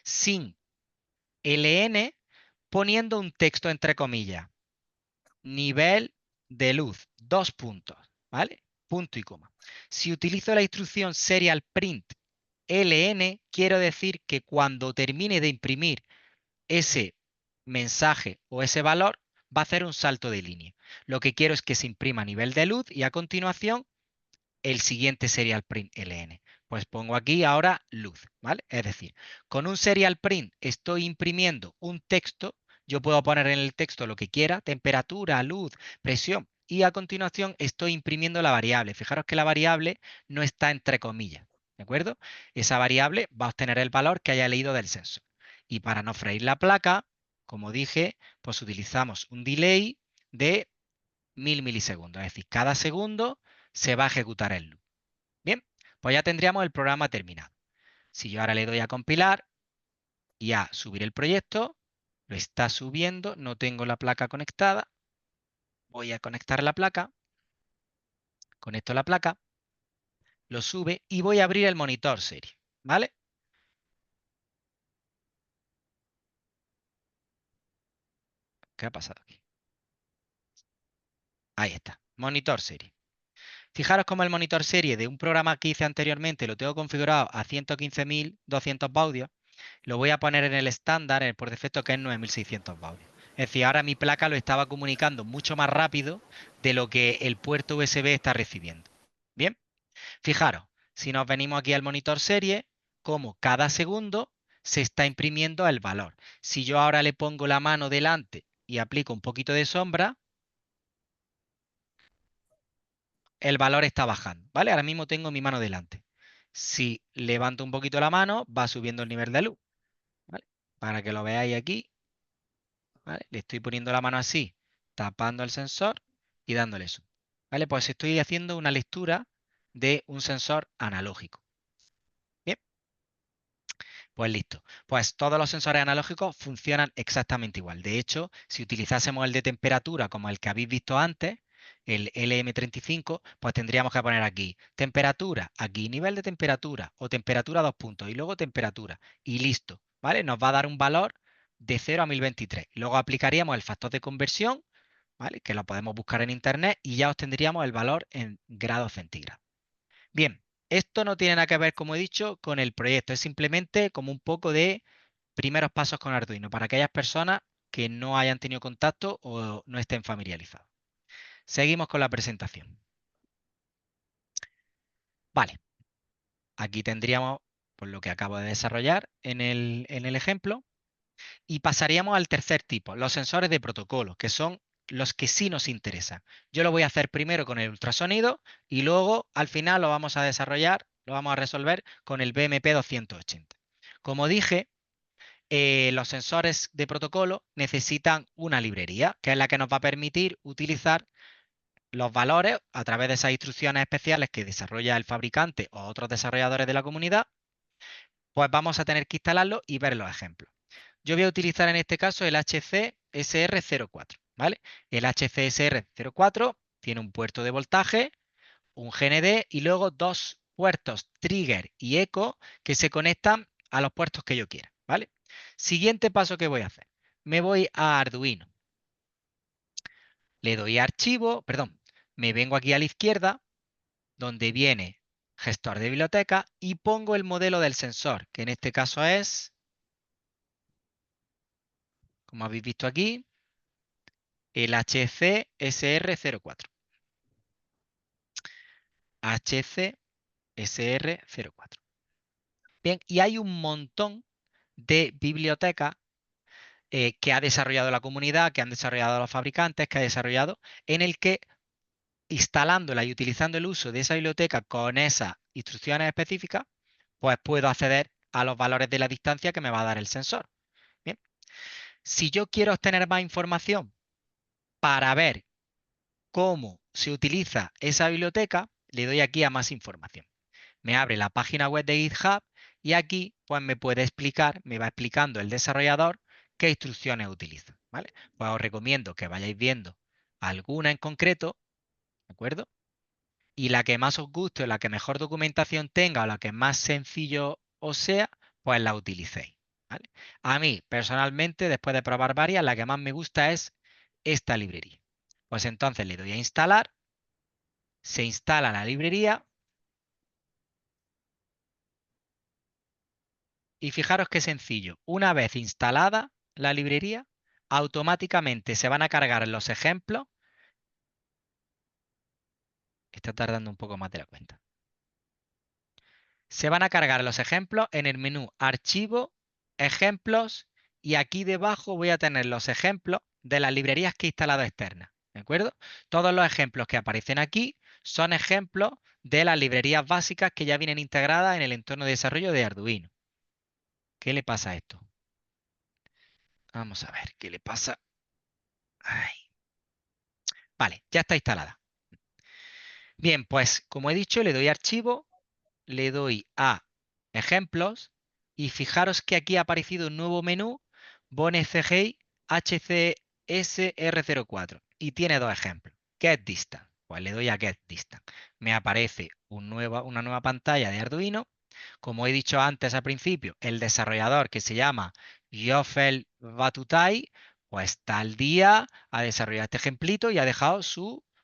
sin ln poniendo un texto entre comillas. Nivel de luz, dos puntos, ¿vale? Punto y coma. Si utilizo la instrucción serial print ln, quiero decir que cuando termine de imprimir ese mensaje o ese valor, va a hacer un salto de línea. Lo que quiero es que se imprima a nivel de luz y a continuación el siguiente serial print ln. Pues pongo aquí ahora luz, ¿vale? Es decir, con un serial print estoy imprimiendo un texto, yo puedo poner en el texto lo que quiera, temperatura, luz, presión, y a continuación estoy imprimiendo la variable. Fijaros que la variable no está entre comillas, ¿de acuerdo? Esa variable va a obtener el valor que haya leído del sensor. Y para no freír la placa, como dije, pues utilizamos un delay de 1000 milisegundos, es decir, cada segundo se va a ejecutar el loop. Bien, pues ya tendríamos el programa terminado. Si yo ahora le doy a compilar y a subir el proyecto, lo está subiendo, no tengo la placa conectada, voy a conectar la placa, conecto la placa, lo sube y voy a abrir el monitor serie, ¿vale? ¿Qué ha pasado aquí? Ahí está, monitor serie. Fijaros cómo el monitor serie de un programa que hice anteriormente lo tengo configurado a 115.200 baudios. Lo voy a poner en el estándar, por defecto, que es 9600 baudios. Es decir, ahora mi placa lo estaba comunicando mucho más rápido de lo que el puerto USB está recibiendo. Bien, fijaros, si nos venimos aquí al monitor serie, como cada segundo se está imprimiendo el valor. Si yo ahora le pongo la mano delante y aplico un poquito de sombra, el valor está bajando, ¿vale? Ahora mismo tengo mi mano delante. Si levanto un poquito la mano, va subiendo el nivel de luz, ¿vale? Para que lo veáis aquí, ¿vale? Le estoy poniendo la mano así, tapando el sensor y dándole zoom. ¿Vale? Pues estoy haciendo una lectura de un sensor analógico. Bien, pues listo. Pues todos los sensores analógicos funcionan exactamente igual. De hecho, si utilizásemos el de temperatura como el que habéis visto antes, el LM35, pues tendríamos que poner aquí temperatura, aquí nivel de temperatura o temperatura 2 puntos y luego temperatura y listo, ¿vale? Nos va a dar un valor de 0 a 1023. Luego aplicaríamos el factor de conversión, ¿vale? Que lo podemos buscar en internet y ya obtendríamos el valor en grados centígrados. Bien, esto no tiene nada que ver, como he dicho, con el proyecto, es simplemente como un poco de primeros pasos con Arduino para aquellas personas que no hayan tenido contacto o no estén familiarizados. Seguimos con la presentación. Vale, aquí tendríamos pues, lo que acabo de desarrollar en el ejemplo y pasaríamos al tercer tipo, los sensores de protocolo, que son los que sí nos interesan. Yo lo voy a hacer primero con el ultrasonido y luego al final lo vamos a desarrollar, lo vamos a resolver con el BMP 280. Como dije, los sensores de protocolo necesitan una librería, que es la que nos va a permitir utilizar los valores a través de esas instrucciones especiales que desarrolla el fabricante o otros desarrolladores de la comunidad, pues vamos a tener que instalarlo y ver los ejemplos. Yo voy a utilizar en este caso el HCSR04, ¿vale? El HCSR04 tiene un puerto de voltaje, un GND y luego dos puertos trigger y eco que se conectan a los puertos que yo quiera, ¿vale? Siguiente paso que voy a hacer. Me voy a Arduino. Le doy a archivo, perdón, me vengo aquí a la izquierda, donde viene gestor de biblioteca y pongo el modelo del sensor, que en este caso es, como habéis visto aquí, el HC-SR04. HC-SR04. Bien, y hay un montón de bibliotecas que ha desarrollado la comunidad, que han desarrollado los fabricantes, que ha desarrollado, en el que instalándola y utilizando el uso de esa biblioteca con esas instrucciones específicas, pues puedo acceder a los valores de la distancia que me va a dar el sensor. Bien. Si yo quiero obtener más información para ver cómo se utiliza esa biblioteca, le doy aquí a más información. Me abre la página web de GitHub y aquí pues me puede explicar, me va explicando el desarrollador qué instrucciones utiliza, ¿vale? Pues os recomiendo que vayáis viendo alguna en concreto, ¿de acuerdo? Y la que más os guste o la que mejor documentación tenga o la que más sencillo os sea, pues la utilicéis, ¿vale? A mí, personalmente, después de probar varias, la que más me gusta es esta librería. Pues entonces le doy a instalar, se instala la librería y fijaros qué sencillo. Una vez instalada la librería, automáticamente se van a cargar los ejemplos. Está tardando un poco más de la cuenta. Se van a cargar los ejemplos en el menú Archivo, Ejemplos, y aquí debajo voy a tener los ejemplos de las librerías que he instalado externas. ¿De acuerdo? Todos los ejemplos que aparecen aquí son ejemplos de las librerías básicas que ya vienen integradas en el entorno de desarrollo de Arduino. ¿Qué le pasa a esto? Vamos a ver, ¿qué le pasa? Ay. Vale, ya está instalada. Bien, pues como he dicho, le doy a Archivo, le doy a Ejemplos y fijaros que aquí ha aparecido un nuevo menú, BoneCGI HCSR04 y tiene dos ejemplos. Get Distance, pues le doy a Get Distance. Me aparece una nueva pantalla de Arduino. Como he dicho antes al principio, el desarrollador que se llama Yofel Batutai, pues está al día, ha desarrollado este ejemplito y ha dejado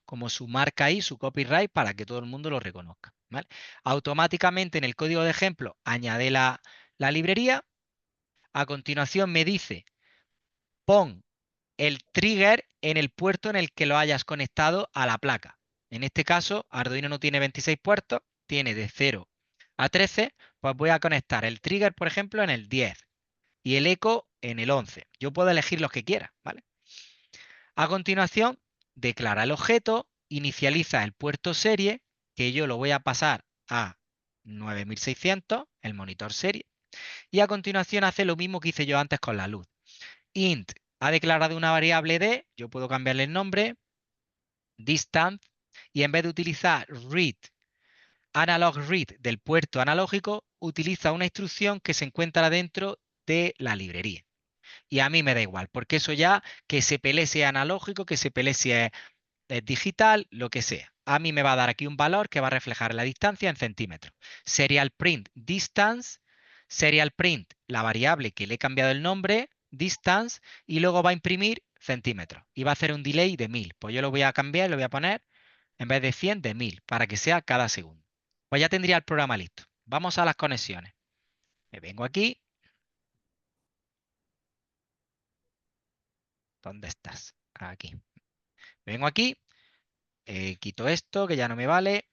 como su marca ahí, su copyright, para que todo el mundo lo reconozca, ¿vale? Automáticamente en el código de ejemplo añade la librería. A continuación me dice, pon el trigger en el puerto en el que lo hayas conectado a la placa. En este caso, Arduino no tiene 26 puertos, tiene de 0 a 13, pues voy a conectar el trigger, por ejemplo, en el 10 y el eco en el 11. Yo puedo elegir los que quiera, ¿vale? A continuación, declara el objeto, inicializa el puerto serie, que yo lo voy a pasar a 9600, el monitor serie, y a continuación hace lo mismo que hice yo antes con la luz. Int ha declarado una variable d, yo puedo cambiarle el nombre, distance, y en vez de utilizar read, analog read del puerto analógico, utiliza una instrucción que se encuentra dentro de la librería. Y a mí me da igual, porque eso ya, que se pelee si es analógico, que se pelee si es digital, lo que sea. A mí me va a dar aquí un valor que va a reflejar la distancia en centímetros. Serial print distance, serial print la variable que le he cambiado el nombre, distance, y luego va a imprimir centímetros. Y va a hacer un delay de 1000. Pues yo lo voy a cambiar, lo voy a poner, en vez de 100, de 1000, para que sea cada segundo. Pues ya tendría el programa listo. Vamos a las conexiones. Me vengo aquí. ¿Dónde estás? Aquí. Me vengo aquí. Quito esto, que ya no me vale.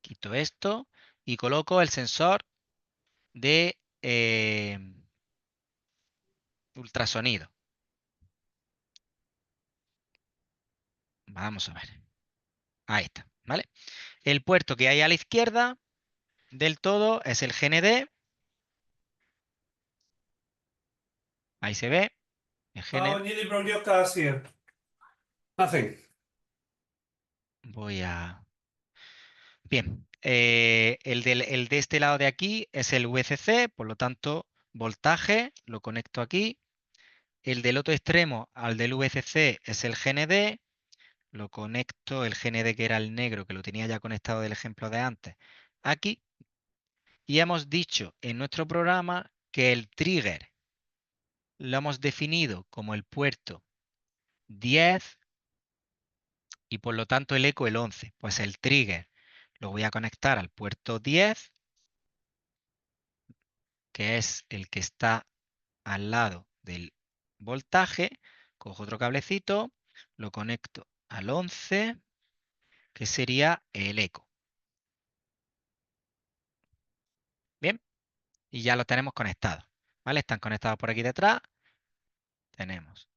Quito esto y coloco el sensor de ultrasonido. Vamos a ver. Ahí está, ¿vale? El puerto que hay a la izquierda del todo es el GND. Ahí se ve. El GND. Nearly broke your cars here. Nothing. Voy a... Bien. El de este lado de aquí es el VCC, por lo tanto, voltaje, lo conecto aquí. El del otro extremo al del VCC es el GND, lo conecto, el GND que era el negro, que lo tenía ya conectado del ejemplo de antes, aquí. Y hemos dicho en nuestro programa que el trigger lo hemos definido como el puerto 10 y por lo tanto el eco el 11. Pues el trigger lo voy a conectar al puerto 10, que es el que está al lado del voltaje. Cojo otro cablecito, lo conecto al 11, que sería el eco. Bien, y ya lo tenemos conectado. ¿Vale? Están conectados por aquí detrás. Tenemos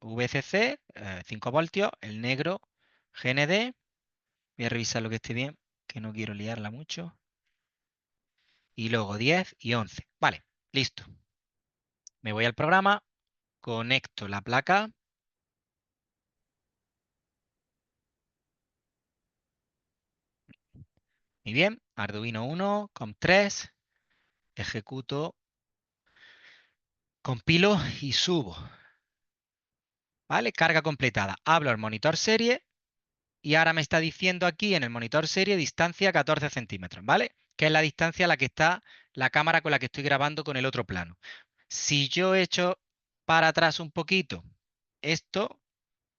VCC, 5 voltios, el negro GND. Voy a revisar lo que esté bien, que no quiero liarla mucho. Y luego 10 y 11. Vale, listo. Me voy al programa, conecto la placa. Muy bien, Arduino 1, COM3, ejecuto, compilo y subo. ¿Vale? Carga completada. Hablo al monitor serie y ahora me está diciendo aquí en el monitor serie distancia 14 centímetros, ¿vale? Que es la distancia a la que está la cámara con la que estoy grabando con el otro plano. Si yo echo para atrás un poquito esto,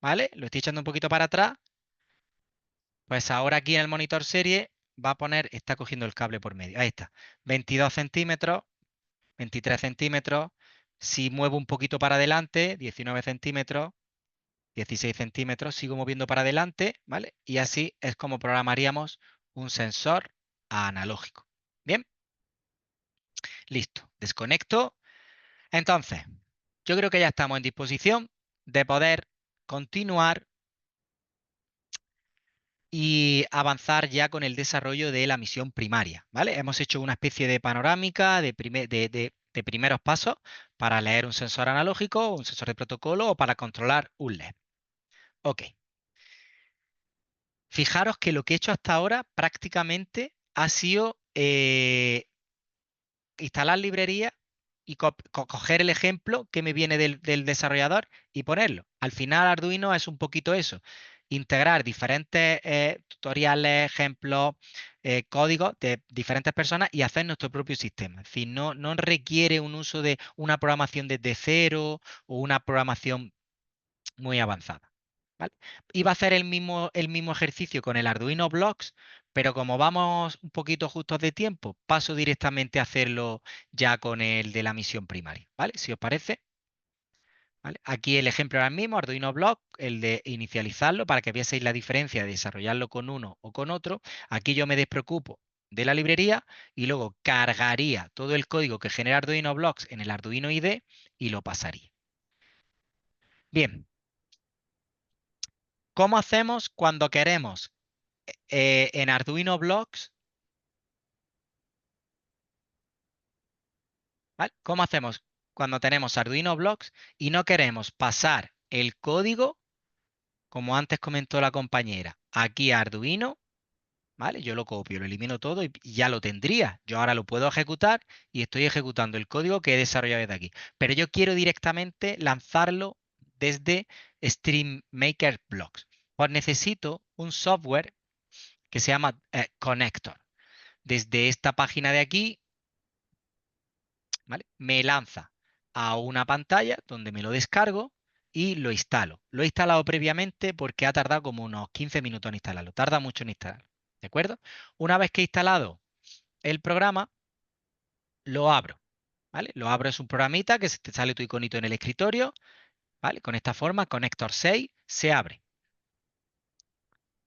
¿vale? Lo estoy echando un poquito para atrás, pues ahora aquí en el monitor serie va a poner, está cogiendo el cable por medio. Ahí está, 22 centímetros, 23 centímetros. Si muevo un poquito para adelante, 19 centímetros, 16 centímetros, sigo moviendo para adelante, ¿vale? Y así es como programaríamos un sensor analógico. Bien, listo. Desconecto. Entonces, yo creo que ya estamos en disposición de poder continuar y avanzar ya con el desarrollo de la misión primaria, ¿vale? Hemos hecho una especie de panorámica de primeros pasos para leer un sensor analógico, un sensor de protocolo o para controlar un LED. Ok. Fijaros que lo que he hecho hasta ahora prácticamente ha sido instalar librerías y coger el ejemplo que me viene del desarrollador y ponerlo. Al final Arduino es un poquito eso, integrar diferentes tutoriales, ejemplos, códigos de diferentes personas y hacer nuestro propio sistema. Es decir, no requiere un uso de una programación desde cero o una programación muy avanzada. ¿Vale? Iba a hacer el mismo ejercicio con el Arduino Blocks, pero como vamos un poquito justos de tiempo, paso directamente a hacerlo ya con el de la misión primaria. ¿Vale? Si os parece. ¿Vale? Aquí el ejemplo era el mismo, Arduino Block, el de inicializarlo para que vieseis la diferencia de desarrollarlo con uno o con otro. Aquí yo me despreocupo de la librería y luego cargaría todo el código que genera Arduino Blocks en el Arduino IDE y lo pasaría. Bien. ¿Cómo hacemos cuando queremos en Arduino Blocks? ¿Vale? ¿Cómo hacemos cuando tenemos Arduino Blocks y no queremos pasar el código, como antes comentó la compañera, aquí a Arduino? ¿Vale? Yo lo copio, lo elimino todo y ya lo tendría. Yo ahora lo puedo ejecutar y estoy ejecutando el código que he desarrollado desde aquí. Pero yo quiero directamente lanzarlo desde StreamMaker Blocks. Pues necesito un software que se llama Connector. Desde esta página de aquí, ¿vale? Me lanza a una pantalla donde me lo descargo y lo instalo. Lo he instalado previamente porque ha tardado como unos 15 minutos en instalarlo. Tarda mucho en instalarlo. ¿De acuerdo? Una vez que he instalado el programa, lo abro. ¿Vale? Lo abro, es un programita que te sale tu iconito en el escritorio. ¿Vale? Con esta forma, Connector 6 se abre.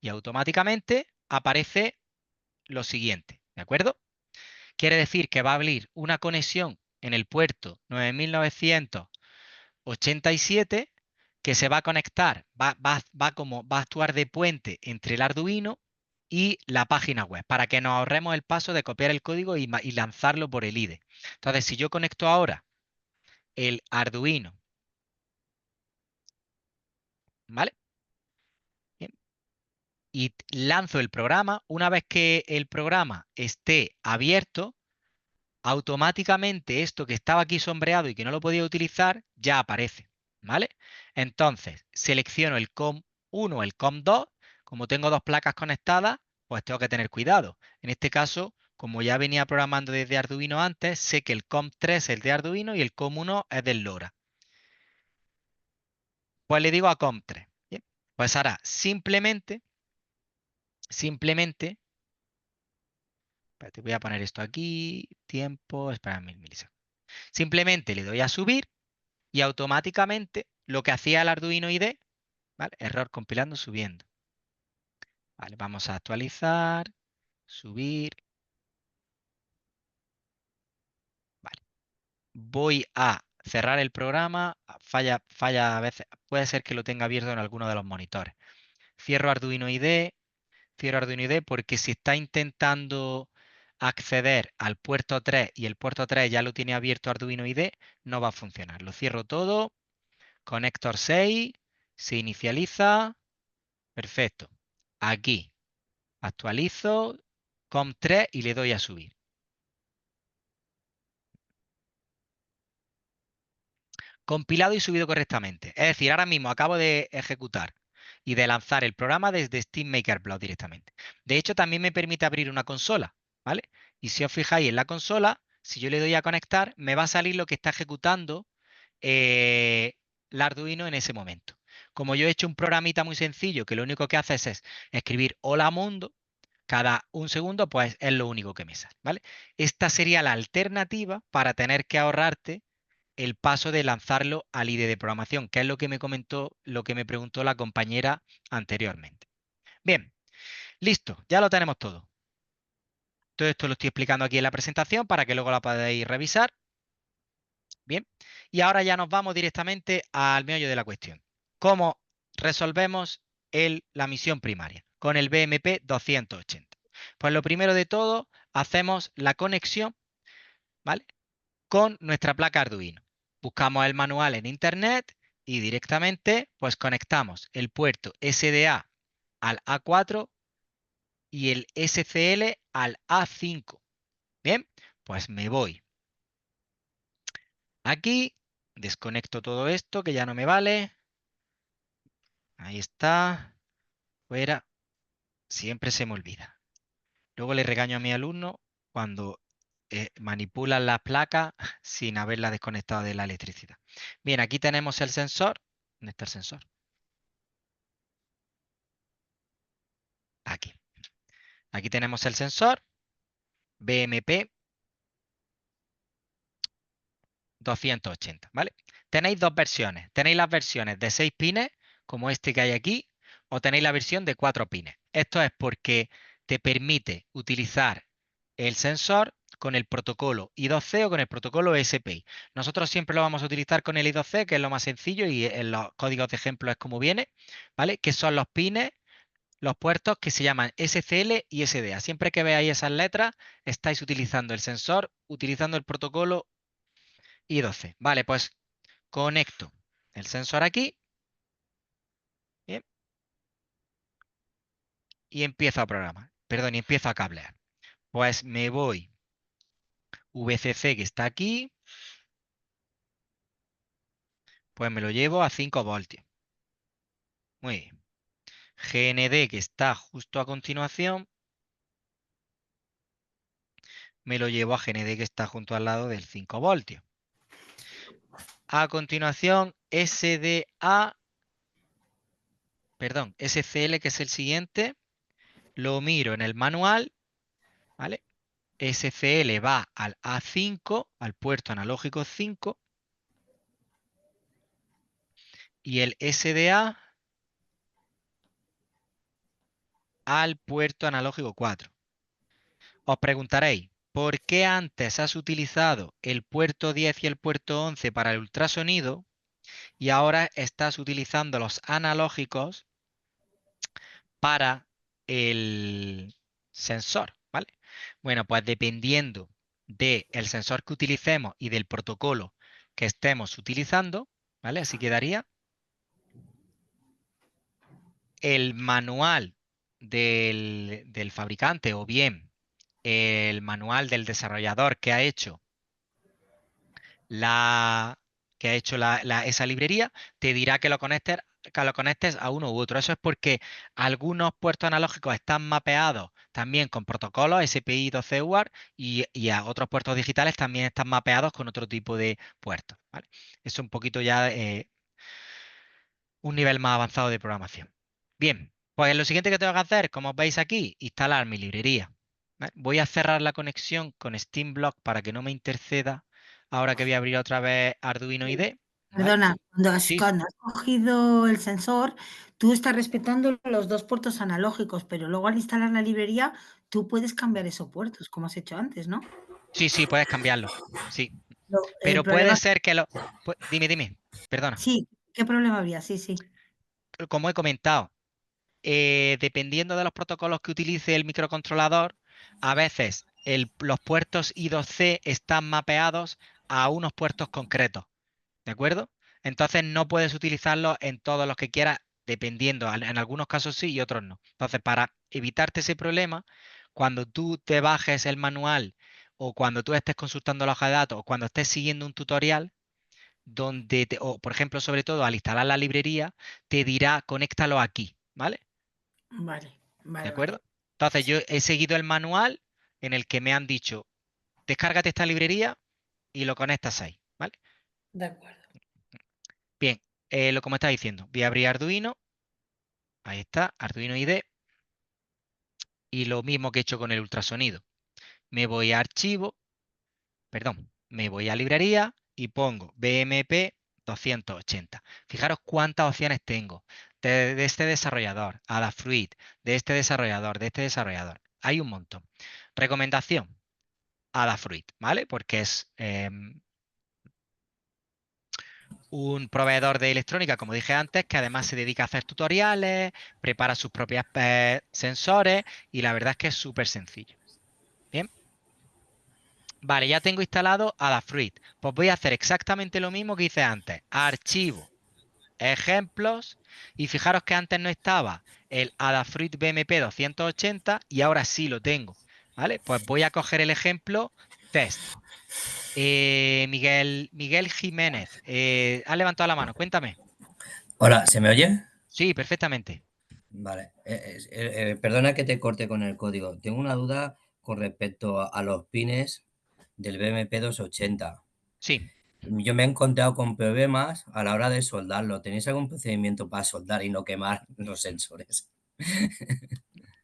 Y automáticamente aparece lo siguiente. ¿De acuerdo? Quiere decir que va a abrir una conexión en el puerto 9987 que se va a conectar, va a actuar de puente entre el Arduino y la página web para que nos ahorremos el paso de copiar el código y lanzarlo por el IDE. Entonces, si yo conecto ahora el Arduino, ¿vale? Bien, y lanzo el programa, una vez que el programa esté abierto, automáticamente esto que estaba aquí sombreado y que no lo podía utilizar, ya aparece, ¿vale? Entonces, selecciono el COM COM1, el COM2. Como tengo dos placas conectadas, pues tengo que tener cuidado. En este caso, como ya venía programando desde Arduino antes, sé que el COM3 es el de Arduino y el COM1 es del LoRa. Pues le digo a COM3. Bien, pues ahora simplemente, espérate, voy a poner esto aquí, tiempo, espera 1000 milisegundos. Simplemente le doy a subir y automáticamente lo que hacía el Arduino IDE, ¿vale? Error compilando, subiendo. Vale, vamos a actualizar, subir. Vale. Voy a cerrar el programa. Falla a veces. Puede ser que lo tenga abierto en alguno de los monitores. Cierro Arduino IDE. Cierro Arduino IDE porque si está intentando acceder al puerto 3 y el puerto 3 ya lo tiene abierto Arduino IDE, no va a funcionar. Lo cierro todo. Conector 6. Se inicializa. Perfecto. Aquí actualizo COM3 y le doy a subir. Compilado y subido correctamente. Es decir, ahora mismo acabo de ejecutar y de lanzar el programa desde Steam MakerBlock directamente. De hecho, también me permite abrir una consola, ¿vale? Y si os fijáis en la consola, si yo le doy a conectar, me va a salir lo que está ejecutando el Arduino en ese momento. Como yo he hecho un programita muy sencillo que lo único que hace es escribir hola mundo, cada un segundo, pues es lo único que me sale, ¿vale? Esta sería la alternativa para tener que ahorrarte el paso de lanzarlo al IDE de programación, que es lo que me comentó, lo que me preguntó la compañera anteriormente. Bien, listo, ya lo tenemos todo. Todo esto lo estoy explicando aquí en la presentación para que luego la podáis revisar. Bien, y ahora ya nos vamos directamente al meollo de la cuestión. ¿Cómo resolvemos la misión primaria con el BMP 280? Pues lo primero de todo, hacemos la conexión, ¿vale? Con nuestra placa Arduino. Buscamos el manual en internet y directamente pues conectamos el puerto SDA al A4 y el SCL al A5. Bien, pues me voy aquí, desconecto todo esto que ya no me vale. Ahí está, fuera, siempre se me olvida. Luego le regaño a mi alumno cuando manipulan las placas sin haberla desconectado de la electricidad. Bien, aquí tenemos el sensor. ¿Dónde está el sensor? Aquí. Aquí tenemos el sensor BMP 280, ¿vale? Tenéis dos versiones. Tenéis las versiones de 6 pines, como este que hay aquí, o tenéis la versión de 4 pines. Esto es porque te permite utilizar el sensor con el protocolo I2C o con el protocolo SPI. Nosotros siempre lo vamos a utilizar con el I2C, que es lo más sencillo y en los códigos de ejemplo es como viene, ¿vale? Que son los pines, los puertos que se llaman SCL y SDA. Siempre que veáis esas letras, estáis utilizando el sensor, utilizando el protocolo I2C. Vale, pues conecto el sensor aquí. Bien, y empiezo a programar. Perdón, y empiezo a cablear. Pues me voy VCC que está aquí, pues me lo llevo a 5 voltios. Muy bien. GND que está justo a continuación, me lo llevo a GND que está junto al lado del 5 voltios. A continuación, SCL que es el siguiente, lo miro en el manual, ¿vale? SCL va al A5, al puerto analógico 5, y el SDA al puerto analógico 4. Os preguntaréis, ¿por qué antes has utilizado el puerto 10 y el puerto 11 para el ultrasonido y ahora estás utilizando los analógicos para el sensor? ¿Vale? Bueno, pues dependiendo del sensor que utilicemos y del protocolo que estemos utilizando, ¿vale? Así quedaría. El manual del fabricante o bien el manual del desarrollador que ha hecho esa librería te dirá que lo conectes que lo conectes a uno u otro. Eso es porque algunos puertos analógicos están mapeados también con protocolos SPI 12 UART y a otros puertos digitales también están mapeados con otro tipo de puertos, ¿vale? Eso es un poquito ya un nivel más avanzado de programación. Bien, pues lo siguiente que tengo que hacer, como veis aquí, instalar mi librería. ¿Vale? Voy a cerrar la conexión con SteamBlock para que no me interceda ahora que voy a abrir otra vez Arduino IDE. ¿Vale? Perdona, Sí, cuando has cogido el sensor, tú estás respetando los 2 puertos analógicos, pero luego al instalar la librería, tú puedes cambiar esos puertos, como has hecho antes, ¿no? sí, puedes cambiarlo. Sí, El pero puede problema ser que lo... Dime, perdona. sí, ¿qué problema había? Sí, sí. Como he comentado, dependiendo de los protocolos que utilice el microcontrolador, a veces los puertos I2C están mapeados a unos puertos concretos, ¿de acuerdo? Entonces no puedes utilizarlos en todos los que quieras, dependiendo. En algunos casos sí y otros no. Entonces, para evitarte ese problema, cuando tú te bajes el manual o cuando tú estés consultando la hoja de datos o cuando estés siguiendo un tutorial, o por ejemplo, sobre todo al instalar la librería, te dirá conéctalo aquí, ¿vale? Vale, ¿De vale, acuerdo? vale. Entonces yo he seguido el manual en el que me han dicho, descárgate esta librería y lo conectas ahí, ¿vale? De acuerdo. Bien, lo como estaba diciendo, voy a abrir Arduino, ahí está, Arduino IDE, y lo mismo que he hecho con el ultrasonido. Me voy a archivo, perdón, me voy a librería y pongo BMP 280. Fijaros cuántas opciones tengo de este desarrollador, Adafruit, de este desarrollador, de este desarrollador. Hay un montón. Recomendación, Adafruit, ¿vale? Porque es un proveedor de electrónica, como dije antes, que además se dedica a hacer tutoriales, prepara sus propios sensores y la verdad es que es súper sencillo. Bien. Vale, ya tengo instalado Adafruit. Pues voy a hacer exactamente lo mismo que hice antes. Archivo, ejemplos, y fijaros que antes no estaba el Adafruit BMP 280 y ahora sí lo tengo. ¿Vale? Pues voy a coger el ejemplo test. Miguel Jiménez, ha levantado la mano, cuéntame. Hola, ¿se me oye? Sí, perfectamente. Vale. Perdona que te corte con el código. Tengo una duda con respecto a los pines del BMP 280. Sí, Yo me he encontrado con problemas a la hora de soldarlo. ¿Tenéis algún procedimiento para soldar y no quemar los sensores?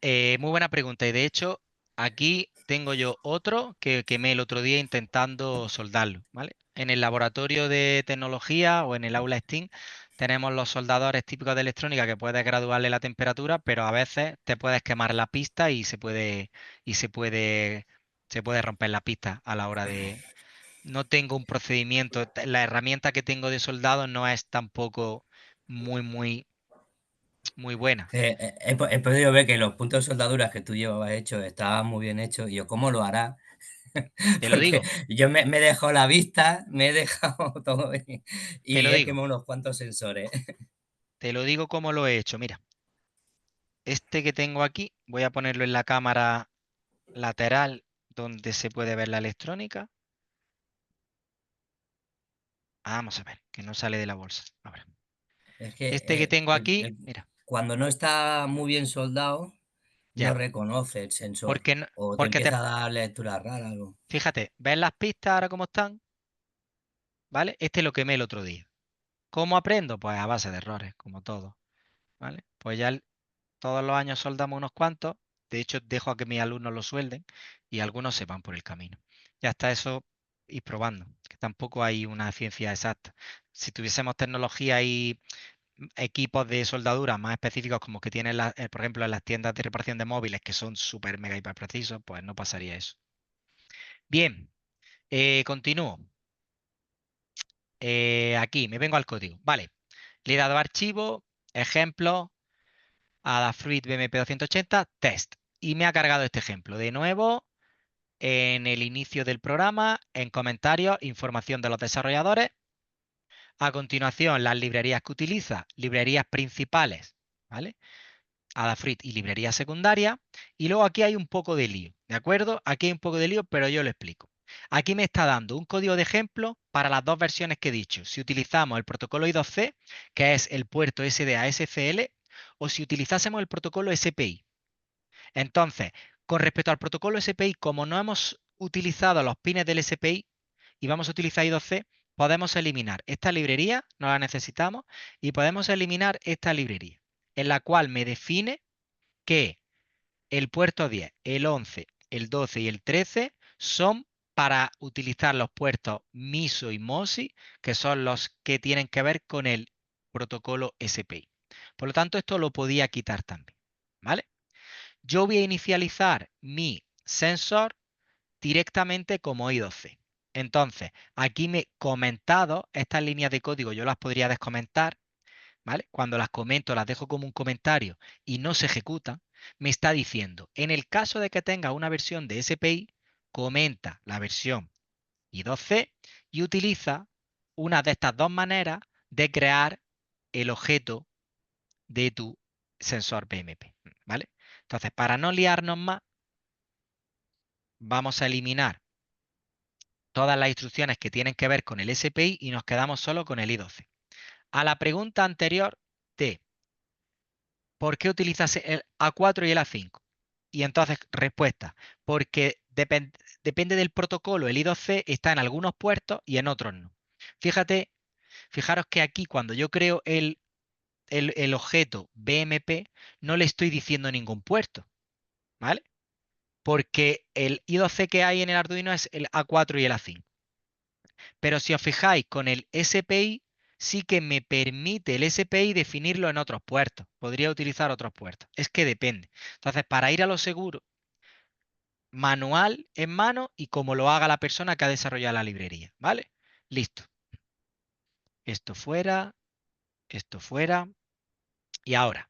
muy buena pregunta. Y de hecho, aquí tengo yo otro que quemé el otro día intentando soldarlo, ¿vale? En el laboratorio de tecnología o en el aula STEAM tenemos los soldadores típicos de electrónica que puedes graduarle la temperatura, pero a veces te puedes quemar la pista y se puede romper la pista a la hora de... No tengo un procedimiento. La herramienta que tengo de soldado no es tampoco muy buena. He podido ver que los puntos de soldaduras que tú llevabas hechos estaban muy bien hechos. Y yo, ¿cómo lo hará? Te lo Porque digo, yo me he dejado la vista, me he dejado todo te lo y he digo. quemado unos cuantos sensores. Te lo digo como lo he hecho. Mira, este que tengo aquí, voy a ponerlo en la cámara lateral donde se puede ver la electrónica. Vamos a ver, que no sale de la bolsa. Ahora, Es que este que tengo aquí, mira, cuando no está muy bien soldado, no ya. reconoce el sensor Porque, o te porque te, empieza a dar lecturas raras. fíjate, ¿ves las pistas ahora cómo están? ¿Vale? Este lo quemé el otro día. ¿Cómo aprendo? Pues a base de errores, como todo. ¿Vale? Pues ya todos los años soldamos unos cuantos. De hecho, dejo a que mis alumnos lo suelden y algunos se van por el camino. Ya está eso ir probando, que tampoco hay una ciencia exacta. Si tuviésemos tecnología y equipos de soldadura más específicos como que tienen, por ejemplo, en las tiendas de reparación de móviles que son súper mega hiper precisos, pues no pasaría eso. Bien, continúo. Aquí me vengo al código. Vale, le he dado archivo, ejemplo, Adafruit BMP 280, test. Y me ha cargado este ejemplo. De nuevo, en el inicio del programa, en comentarios, información de los desarrolladores. A continuación, las librerías que utiliza, librerías principales, ¿vale? Adafruit y librerías secundarias. Y luego aquí hay un poco de lío, ¿de acuerdo? Aquí hay un poco de lío, pero yo lo explico. Aquí me está dando un código de ejemplo para las dos versiones que he dicho. Si utilizamos el protocolo I2C, que es el puerto SDA-SCL, o si utilizásemos el protocolo SPI. Entonces, con respecto al protocolo SPI, como no hemos utilizado los pines del SPI y vamos a utilizar I2C, podemos eliminar esta librería, no la necesitamos, y podemos eliminar esta librería, en la cual me define que el puerto 10, el 11, el 12 y el 13 son para utilizar los puertos MISO y MOSI, que son los que tienen que ver con el protocolo SPI. Por lo tanto, esto lo podía quitar también, ¿vale? Yo voy a inicializar mi sensor directamente como I2C. Entonces, aquí me he comentado, estas líneas de código yo las podría descomentar, ¿vale? Cuando las comento, las dejo como un comentario y no se ejecutan, me está diciendo, en el caso de que tenga una versión de SPI, comenta la versión I2C y utiliza una de estas dos maneras de crear el objeto de tu sensor PMP, ¿vale? Entonces, para no liarnos más, vamos a eliminar todas las instrucciones que tienen que ver con el SPI y nos quedamos solo con el I12. A la pregunta anterior de ¿por qué utilizas el A4 y el A5? Y entonces, respuesta, porque depende del protocolo, el I2C está en algunos puertos y en otros no. Fijaros que aquí cuando yo creo el objeto BMP, no le estoy diciendo ningún puerto, ¿vale? Porque el I2C que hay en el Arduino es el A4 y el A5. Pero si os fijáis, con el SPI sí que me permite el SPI definirlo en otros puertos. Podría utilizar otros puertos. Es que depende. Entonces, para ir a lo seguro, manual en mano y como lo haga la persona que ha desarrollado la librería. ¿Vale? Listo. Esto fuera, esto fuera. Y ahora,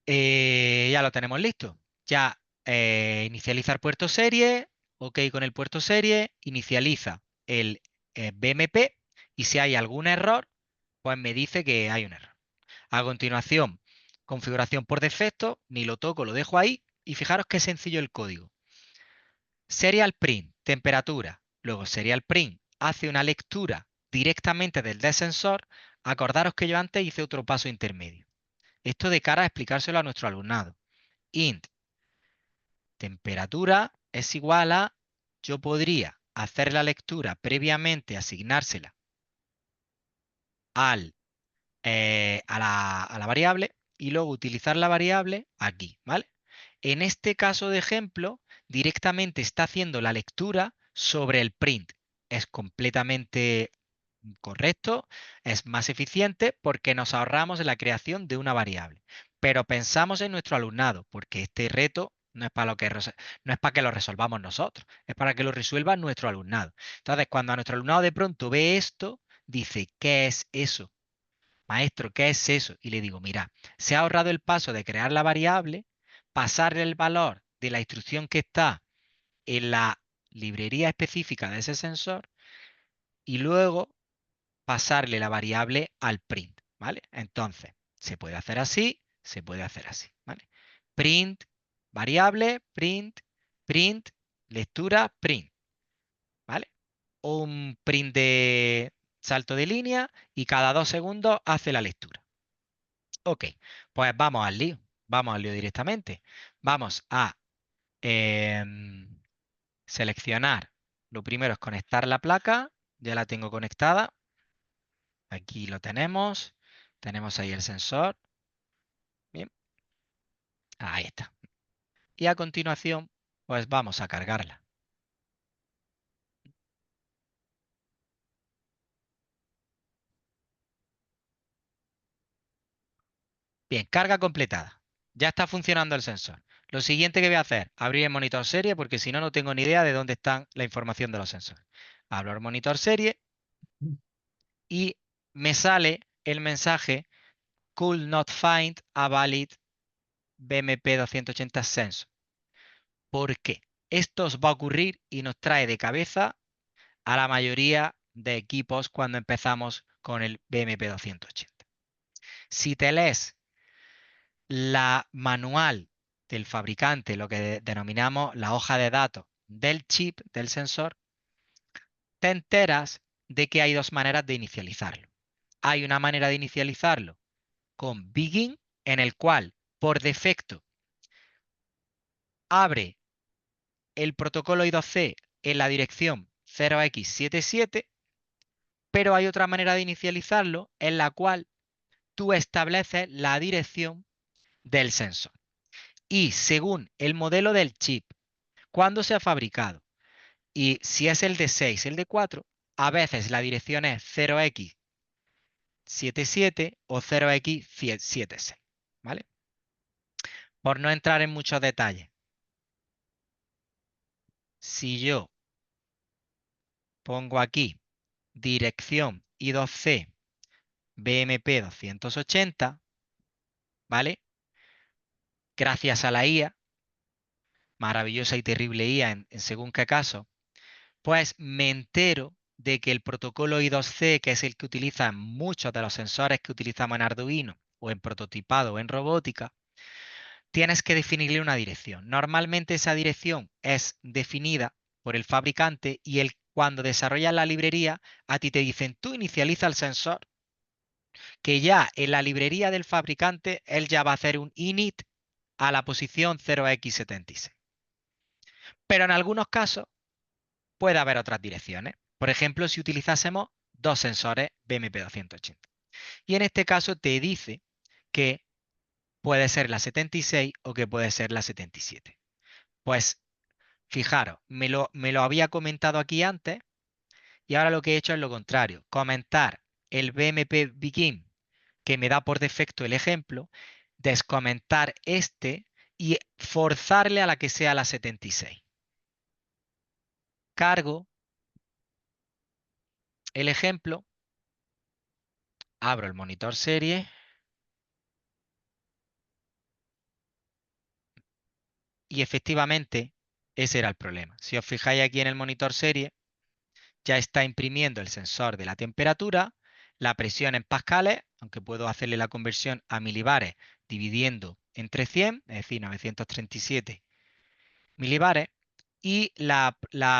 ya lo tenemos listo. Ya inicializar puerto serie. Ok, con el puerto serie, inicializa el BMP y si hay algún error, pues me dice que hay un error. A continuación, configuración por defecto, ni lo toco, lo dejo ahí y fijaros qué sencillo el código. Serial print, temperatura. Luego serial print hace una lectura directamente del desensor. Acordaros que yo antes hice otro paso intermedio. Esto de cara a explicárselo a nuestro alumnado. Int temperatura es igual a, yo podría hacer la lectura previamente, asignársela a la variable y luego utilizar la variable aquí, ¿vale? En este caso de ejemplo, directamente está haciendo la lectura sobre el print. Es completamente correcto, es más eficiente porque nos ahorramos la creación de una variable. Pero pensamos en nuestro alumnado, porque este reto no es para no es para que lo resolvamos nosotros, es para que lo resuelva nuestro alumnado. Entonces, cuando a nuestro alumnado de pronto ve esto, dice, ¿qué es eso? Maestro, ¿qué es eso? Y le digo, mira, se ha ahorrado el paso de crear la variable, pasarle el valor de la instrucción que está en la librería específica de ese sensor y luego pasarle la variable al print, ¿vale? Entonces, se puede hacer así, se puede hacer así, ¿vale? Print, variable, print, lectura, print, ¿vale? Un print de salto de línea y cada 2 segundos hace la lectura. Ok, pues vamos al lío directamente. Vamos a seleccionar, lo primero es conectar la placa, ya la tengo conectada, aquí lo tenemos ahí el sensor, bien, ahí está. Y a continuación, pues vamos a cargarla. Bien, carga completada. Ya está funcionando el sensor. Lo siguiente que voy a hacer, abrir el monitor serie, porque si no, no tengo ni idea de dónde está la información de los sensores. Abro el monitor serie y me sale el mensaje Could not find a valid BMP 280 sensor. ¿Por qué? Esto os va a ocurrir y nos trae de cabeza a la mayoría de equipos cuando empezamos con el BMP 280. Si te lees la manual del fabricante, lo que denominamos la hoja de datos del chip, del sensor, te enteras de que hay dos maneras de inicializarlo. Hay una manera de inicializarlo con begin, en el cual por defecto abre el protocolo I2C en la dirección 0x77, pero hay otra manera de inicializarlo en la cual tú estableces la dirección del sensor. Y según el modelo del chip, cuándo se ha fabricado y si es el de 6, el de 4, a veces la dirección es 0x77 o 0x76, ¿vale? Por no entrar en muchos detalles, si yo pongo aquí dirección I2C BMP 280, ¿vale? Gracias a la IA, maravillosa y terrible IA en según qué caso, pues me entero de que el protocolo I2C, que es el que utilizan muchos de los sensores que utilizamos en Arduino o en prototipado o en robótica, tienes que definirle una dirección. Normalmente esa dirección es definida por el fabricante y cuando desarrollas la librería, a ti te dicen, tú inicializa el sensor, que ya en la librería del fabricante, él ya va a hacer un init a la posición 0x76. Pero en algunos casos puede haber otras direcciones. Por ejemplo, si utilizásemos dos sensores BMP280. Y en este caso te dice que puede ser la 76 o que puede ser la 77. Pues fijaros, me lo había comentado aquí antes y ahora lo que he hecho es lo contrario. Comentar el BMP Begin que me da por defecto el ejemplo, descomentar este y forzarle a la que sea la 76. Cargo el ejemplo, abro el monitor serie y efectivamente ese era el problema. Si os fijáis aquí en el monitor serie, ya está imprimiendo el sensor de la temperatura, la presión en pascales, aunque puedo hacerle la conversión a milibares dividiendo entre 100, es decir, 937 milibares, y la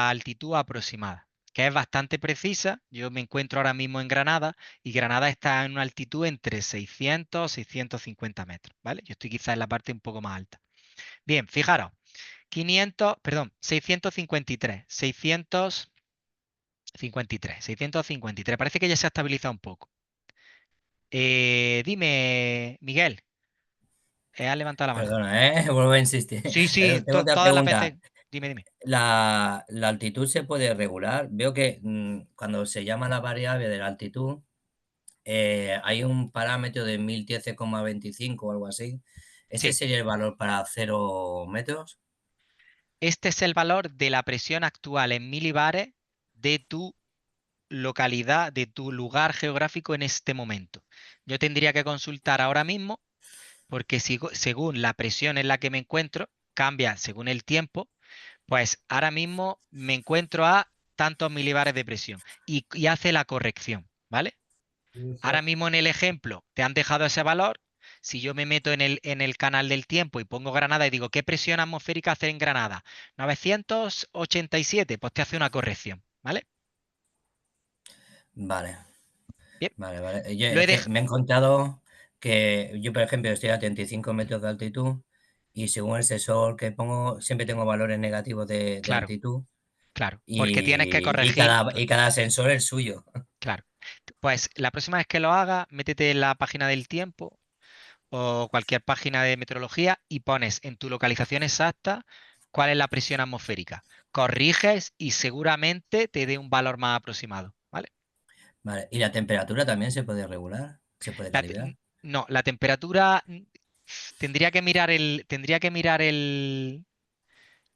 altitud aproximada, que es bastante precisa. Yo me encuentro ahora mismo en Granada y Granada está en una altitud entre 600 y 650 metros, ¿vale? Yo estoy quizás en la parte un poco más alta. Bien, fijaros, 653, 653. Parece que ya se ha estabilizado un poco. Dime, Miguel, has levantado la mano. Perdona, vuelvo a insistir. Sí, sí, Tengo otra todas las pregunta. veces. Dime. ¿La altitud se puede regular? Veo que cuando se llama la variable de la altitud, hay un parámetro de 1010,25 o algo así. ¿Ese Sí, sería el valor para 0 metros? este es el valor de la presión actual en milibares de tu localidad, de tu lugar geográfico en este momento. Yo tendría que consultar ahora mismo porque según la presión en la que me encuentro, cambia según el tiempo, pues ahora mismo me encuentro a tantos milibares de presión y hace la corrección, ¿vale? Ahora mismo en el ejemplo te han dejado ese valor. Si yo me meto en el canal del tiempo y pongo Granada y digo, ¿qué presión atmosférica hace en Granada? 987, pues te hace una corrección, ¿vale? Vale, Bien, vale. Yo, lo he es que dejado. me he encontrado que yo, por ejemplo, estoy a 35 metros de altitud y según el sensor que pongo, siempre tengo valores negativos de Claro, altitud claro, porque tienes que y corregir. cada sensor el suyo. Claro. Pues la próxima vez que lo haga, métete en la página del tiempo o cualquier página de meteorología y pones en tu localización exacta cuál es la presión atmosférica. Corriges y seguramente te dé un valor más aproximado, ¿vale? Vale, ¿y la temperatura también se puede regular? ¿Se puede La calibrar? no, la temperatura tendría que mirar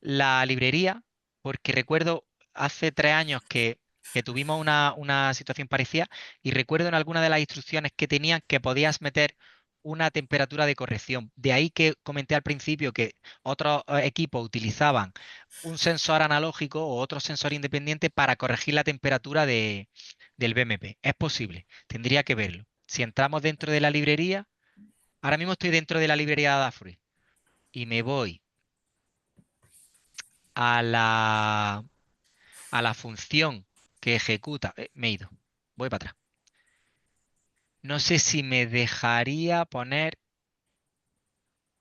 la librería, porque recuerdo hace 3 años que tuvimos una situación parecida y recuerdo en alguna de las instrucciones que tenían que podías meter una temperatura de corrección. De ahí que comenté al principio que otros equipos utilizaban un sensor analógico o otro sensor independiente para corregir la temperatura del BMP. Es posible, tendría que verlo. Si entramos dentro de la librería, ahora mismo estoy dentro de la librería de Adafruit y me voy a la función que ejecuta. Me he ido. Voy para atrás. No sé si me dejaría poner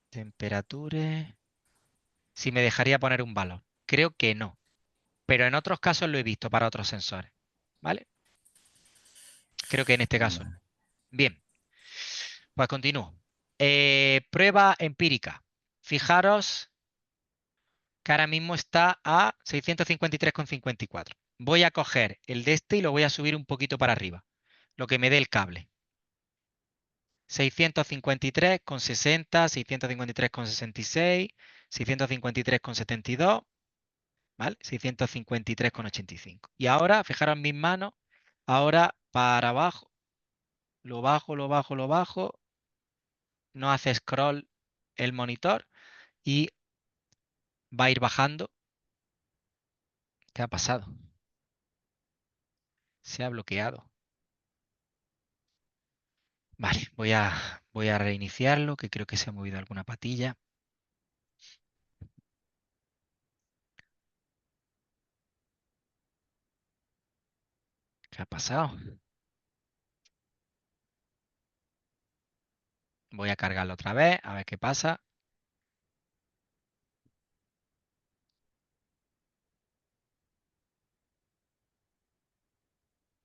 temperatura. Si me dejaría poner un valor. Creo que no. Pero en otros casos lo he visto para otros sensores. ¿Vale? Creo que en este caso no. Bien. Pues continúo. Prueba empírica. Fijaros que ahora mismo está a 653,54. Voy a coger el de este y lo voy a subir un poquito para arriba. Lo que me dé el cable. 653,60, 653,66, 653,72, ¿vale? 653,85. Y ahora, fijaros en mis manos, ahora para abajo, lo bajo, lo bajo, lo bajo, no hace scroll el monitor y va a ir bajando. ¿Qué ha pasado? Se ha bloqueado. Vale, voy a reiniciarlo, que creo que se ha movido alguna patilla. ¿Qué ha pasado? Voy a cargarlo otra vez, a ver qué pasa.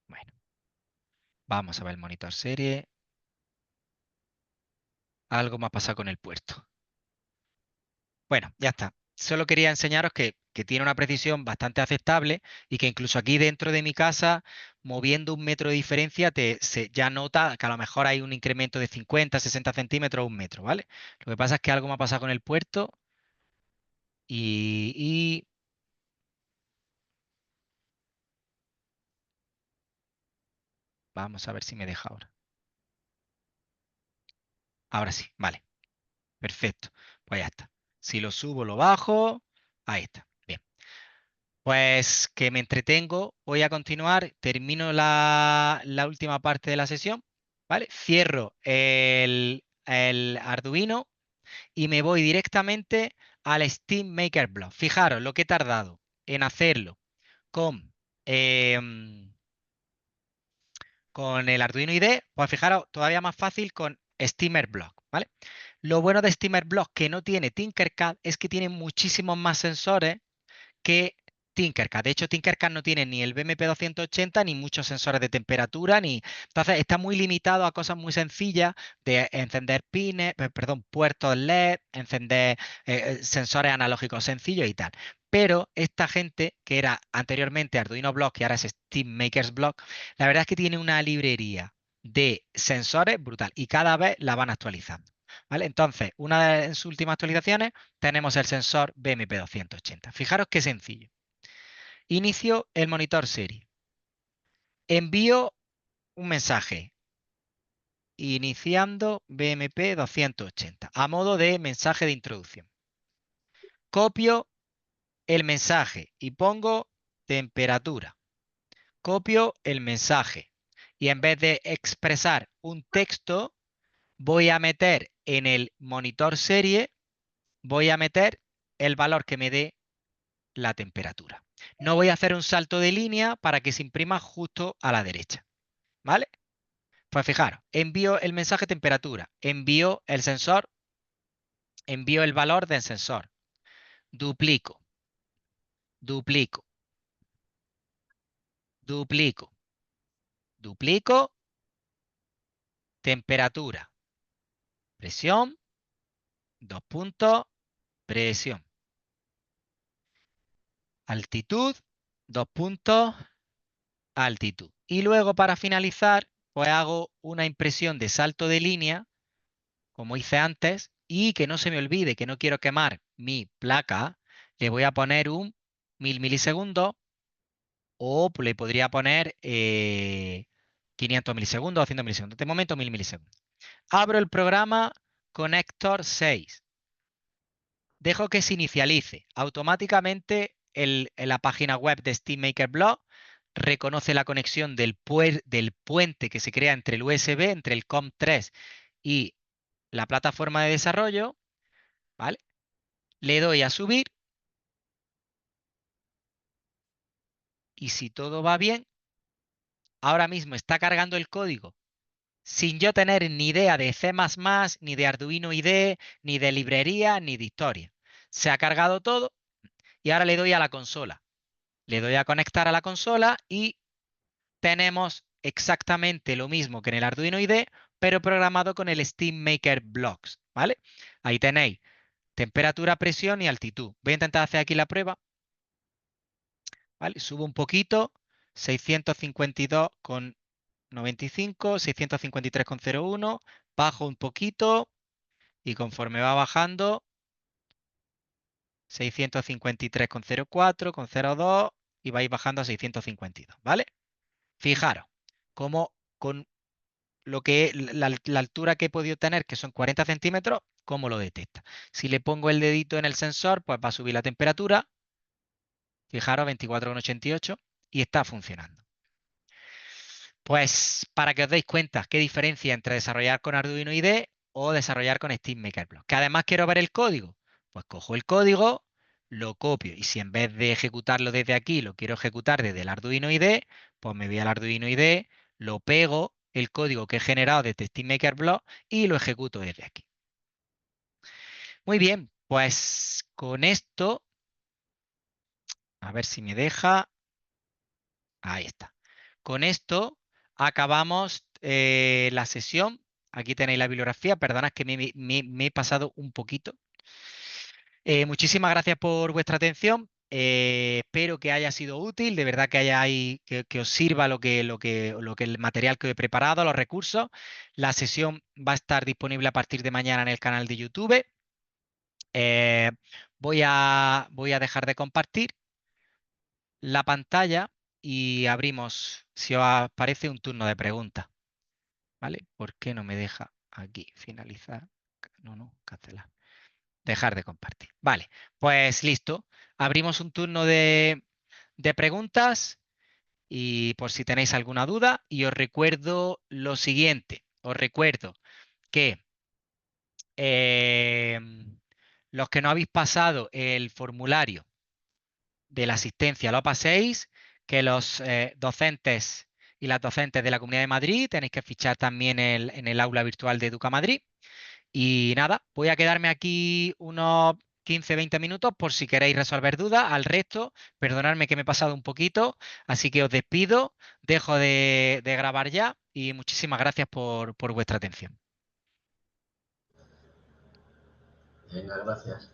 Bueno, vamos a ver el monitor serie. Algo me ha pasado con el puerto. Bueno, ya está. Solo quería enseñaros que tiene una precisión bastante aceptable y que incluso aquí dentro de mi casa, moviendo 1 metro de diferencia, ya nota que a lo mejor hay un incremento de 50, 60 centímetros o 1 metro, ¿vale? Lo que pasa es que algo me ha pasado con el puerto y vamos a ver si me deja ahora. Ahora sí, vale. Perfecto. Pues ya está. Si lo subo, lo bajo. Ahí está. Bien. Pues que me entretengo, voy a continuar, termino la última parte de la sesión, ¿vale? Cierro el Arduino y me voy directamente al Steam Maker Block. Fijaros lo que he tardado en hacerlo con, em, con el Arduino IDE, pues fijaros, todavía más fácil con Steamer Block, ¿vale? Lo bueno de Steamer Block que no tiene Tinkercad es que tiene muchísimos más sensores que Tinkercad. De hecho, Tinkercad no tiene ni el BMP280 ni muchos sensores de temperatura, entonces está muy limitado a cosas muy sencillas de encender pines, perdón, puertos LED, encender sensores analógicos sencillos y tal. Pero esta gente, que era anteriormente Arduino Block y ahora es Steam Makers Block, la verdad es que tiene una librería de sensores brutal y cada vez la van actualizando. ¿Vale? Entonces, una de sus últimas actualizaciones tenemos el sensor BMP280. Fijaros qué sencillo. Inicio el monitor serie. Envío un mensaje iniciando BMP280 a modo de mensaje de introducción. Copio el mensaje y pongo temperatura. Copio el mensaje y en vez de expresar un texto, voy a meter en el monitor serie, voy a meter el valor que me dé la temperatura. No voy a hacer un salto de línea para que se imprima justo a la derecha. ¿Vale? Pues fijaros, envío el mensaje temperatura, envío el sensor, envío el valor del sensor, duplico, duplico, duplico, duplico, temperatura, presión, 2 puntos, presión, altitud, 2 puntos, altitud. Y luego para finalizar, pues hago una impresión de salto de línea, como hice antes, y que no se me olvide que no quiero quemar mi placa, le voy a poner un 1000 milisegundos o le podría poner 500 milisegundos o 200 milisegundos. De momento 1000 milisegundos. Abro el programa Connector 6. Dejo que se inicialice. Automáticamente en la página web de Steam Maker Block reconoce la conexión del puente que se crea entre el USB, entre el COM3 y la plataforma de desarrollo. ¿Vale? Le doy a subir y si todo va bien, ahora mismo está cargando el código sin yo tener ni idea de C++, ni de Arduino IDE, ni de librería, ni de historia. Se ha cargado todo y ahora le doy a la consola. Le doy a conectar a la consola y tenemos exactamente lo mismo que en el Arduino IDE, pero programado con el SteamMaker Blocks, ¿vale? Ahí tenéis temperatura, presión y altitud. Voy a intentar hacer aquí la prueba, ¿vale? Subo un poquito, 652,95, 653,01, bajo un poquito y conforme va bajando, 653,04, con 0,2 y vais bajando a 652, ¿vale? Fijaros, cómo con lo que la altura que he podido tener, que son 40 centímetros, cómo lo detecta. Si le pongo el dedito en el sensor, pues va a subir la temperatura. Fijaros, 24,88 y está funcionando. Pues para que os deis cuenta qué diferencia entre desarrollar con Arduino IDE o desarrollar con SteamMaker Block. Que además quiero ver el código. Pues cojo el código, lo copio y si en vez de ejecutarlo desde aquí lo quiero ejecutar desde el Arduino IDE, pues me voy al Arduino IDE, lo pego el código que he generado desde SteamMaker Block y lo ejecuto desde aquí. Muy bien, pues con esto, a ver si me deja. Ahí está. Con esto acabamos la sesión. Aquí tenéis la bibliografía. Perdonad que me he pasado un poquito. Muchísimas gracias por vuestra atención. Espero que haya sido útil, de verdad que os sirva lo que el material que he preparado, los recursos. La sesión va a estar disponible a partir de mañana en el canal de YouTube. Eh, voy a dejar de compartir la pantalla y abrimos, si os parece, un turno de preguntas. ¿Vale? ¿Por qué no me deja aquí finalizar? No, cancelar. Dejar de compartir. Vale, pues listo. Abrimos un turno de preguntas y por si tenéis alguna duda. Y os recuerdo lo siguiente. Os recuerdo que los que no habéis pasado el formulario de la asistencia lo paséis, que los docentes y las docentes de la Comunidad de Madrid tenéis que fichar también en el aula virtual de Educa Madrid. Y nada, voy a quedarme aquí unos 15-20 minutos por si queréis resolver dudas. Al resto, perdonadme que me he pasado un poquito, así que os despido, dejo de grabar ya y muchísimas gracias por vuestra atención. Venga, gracias.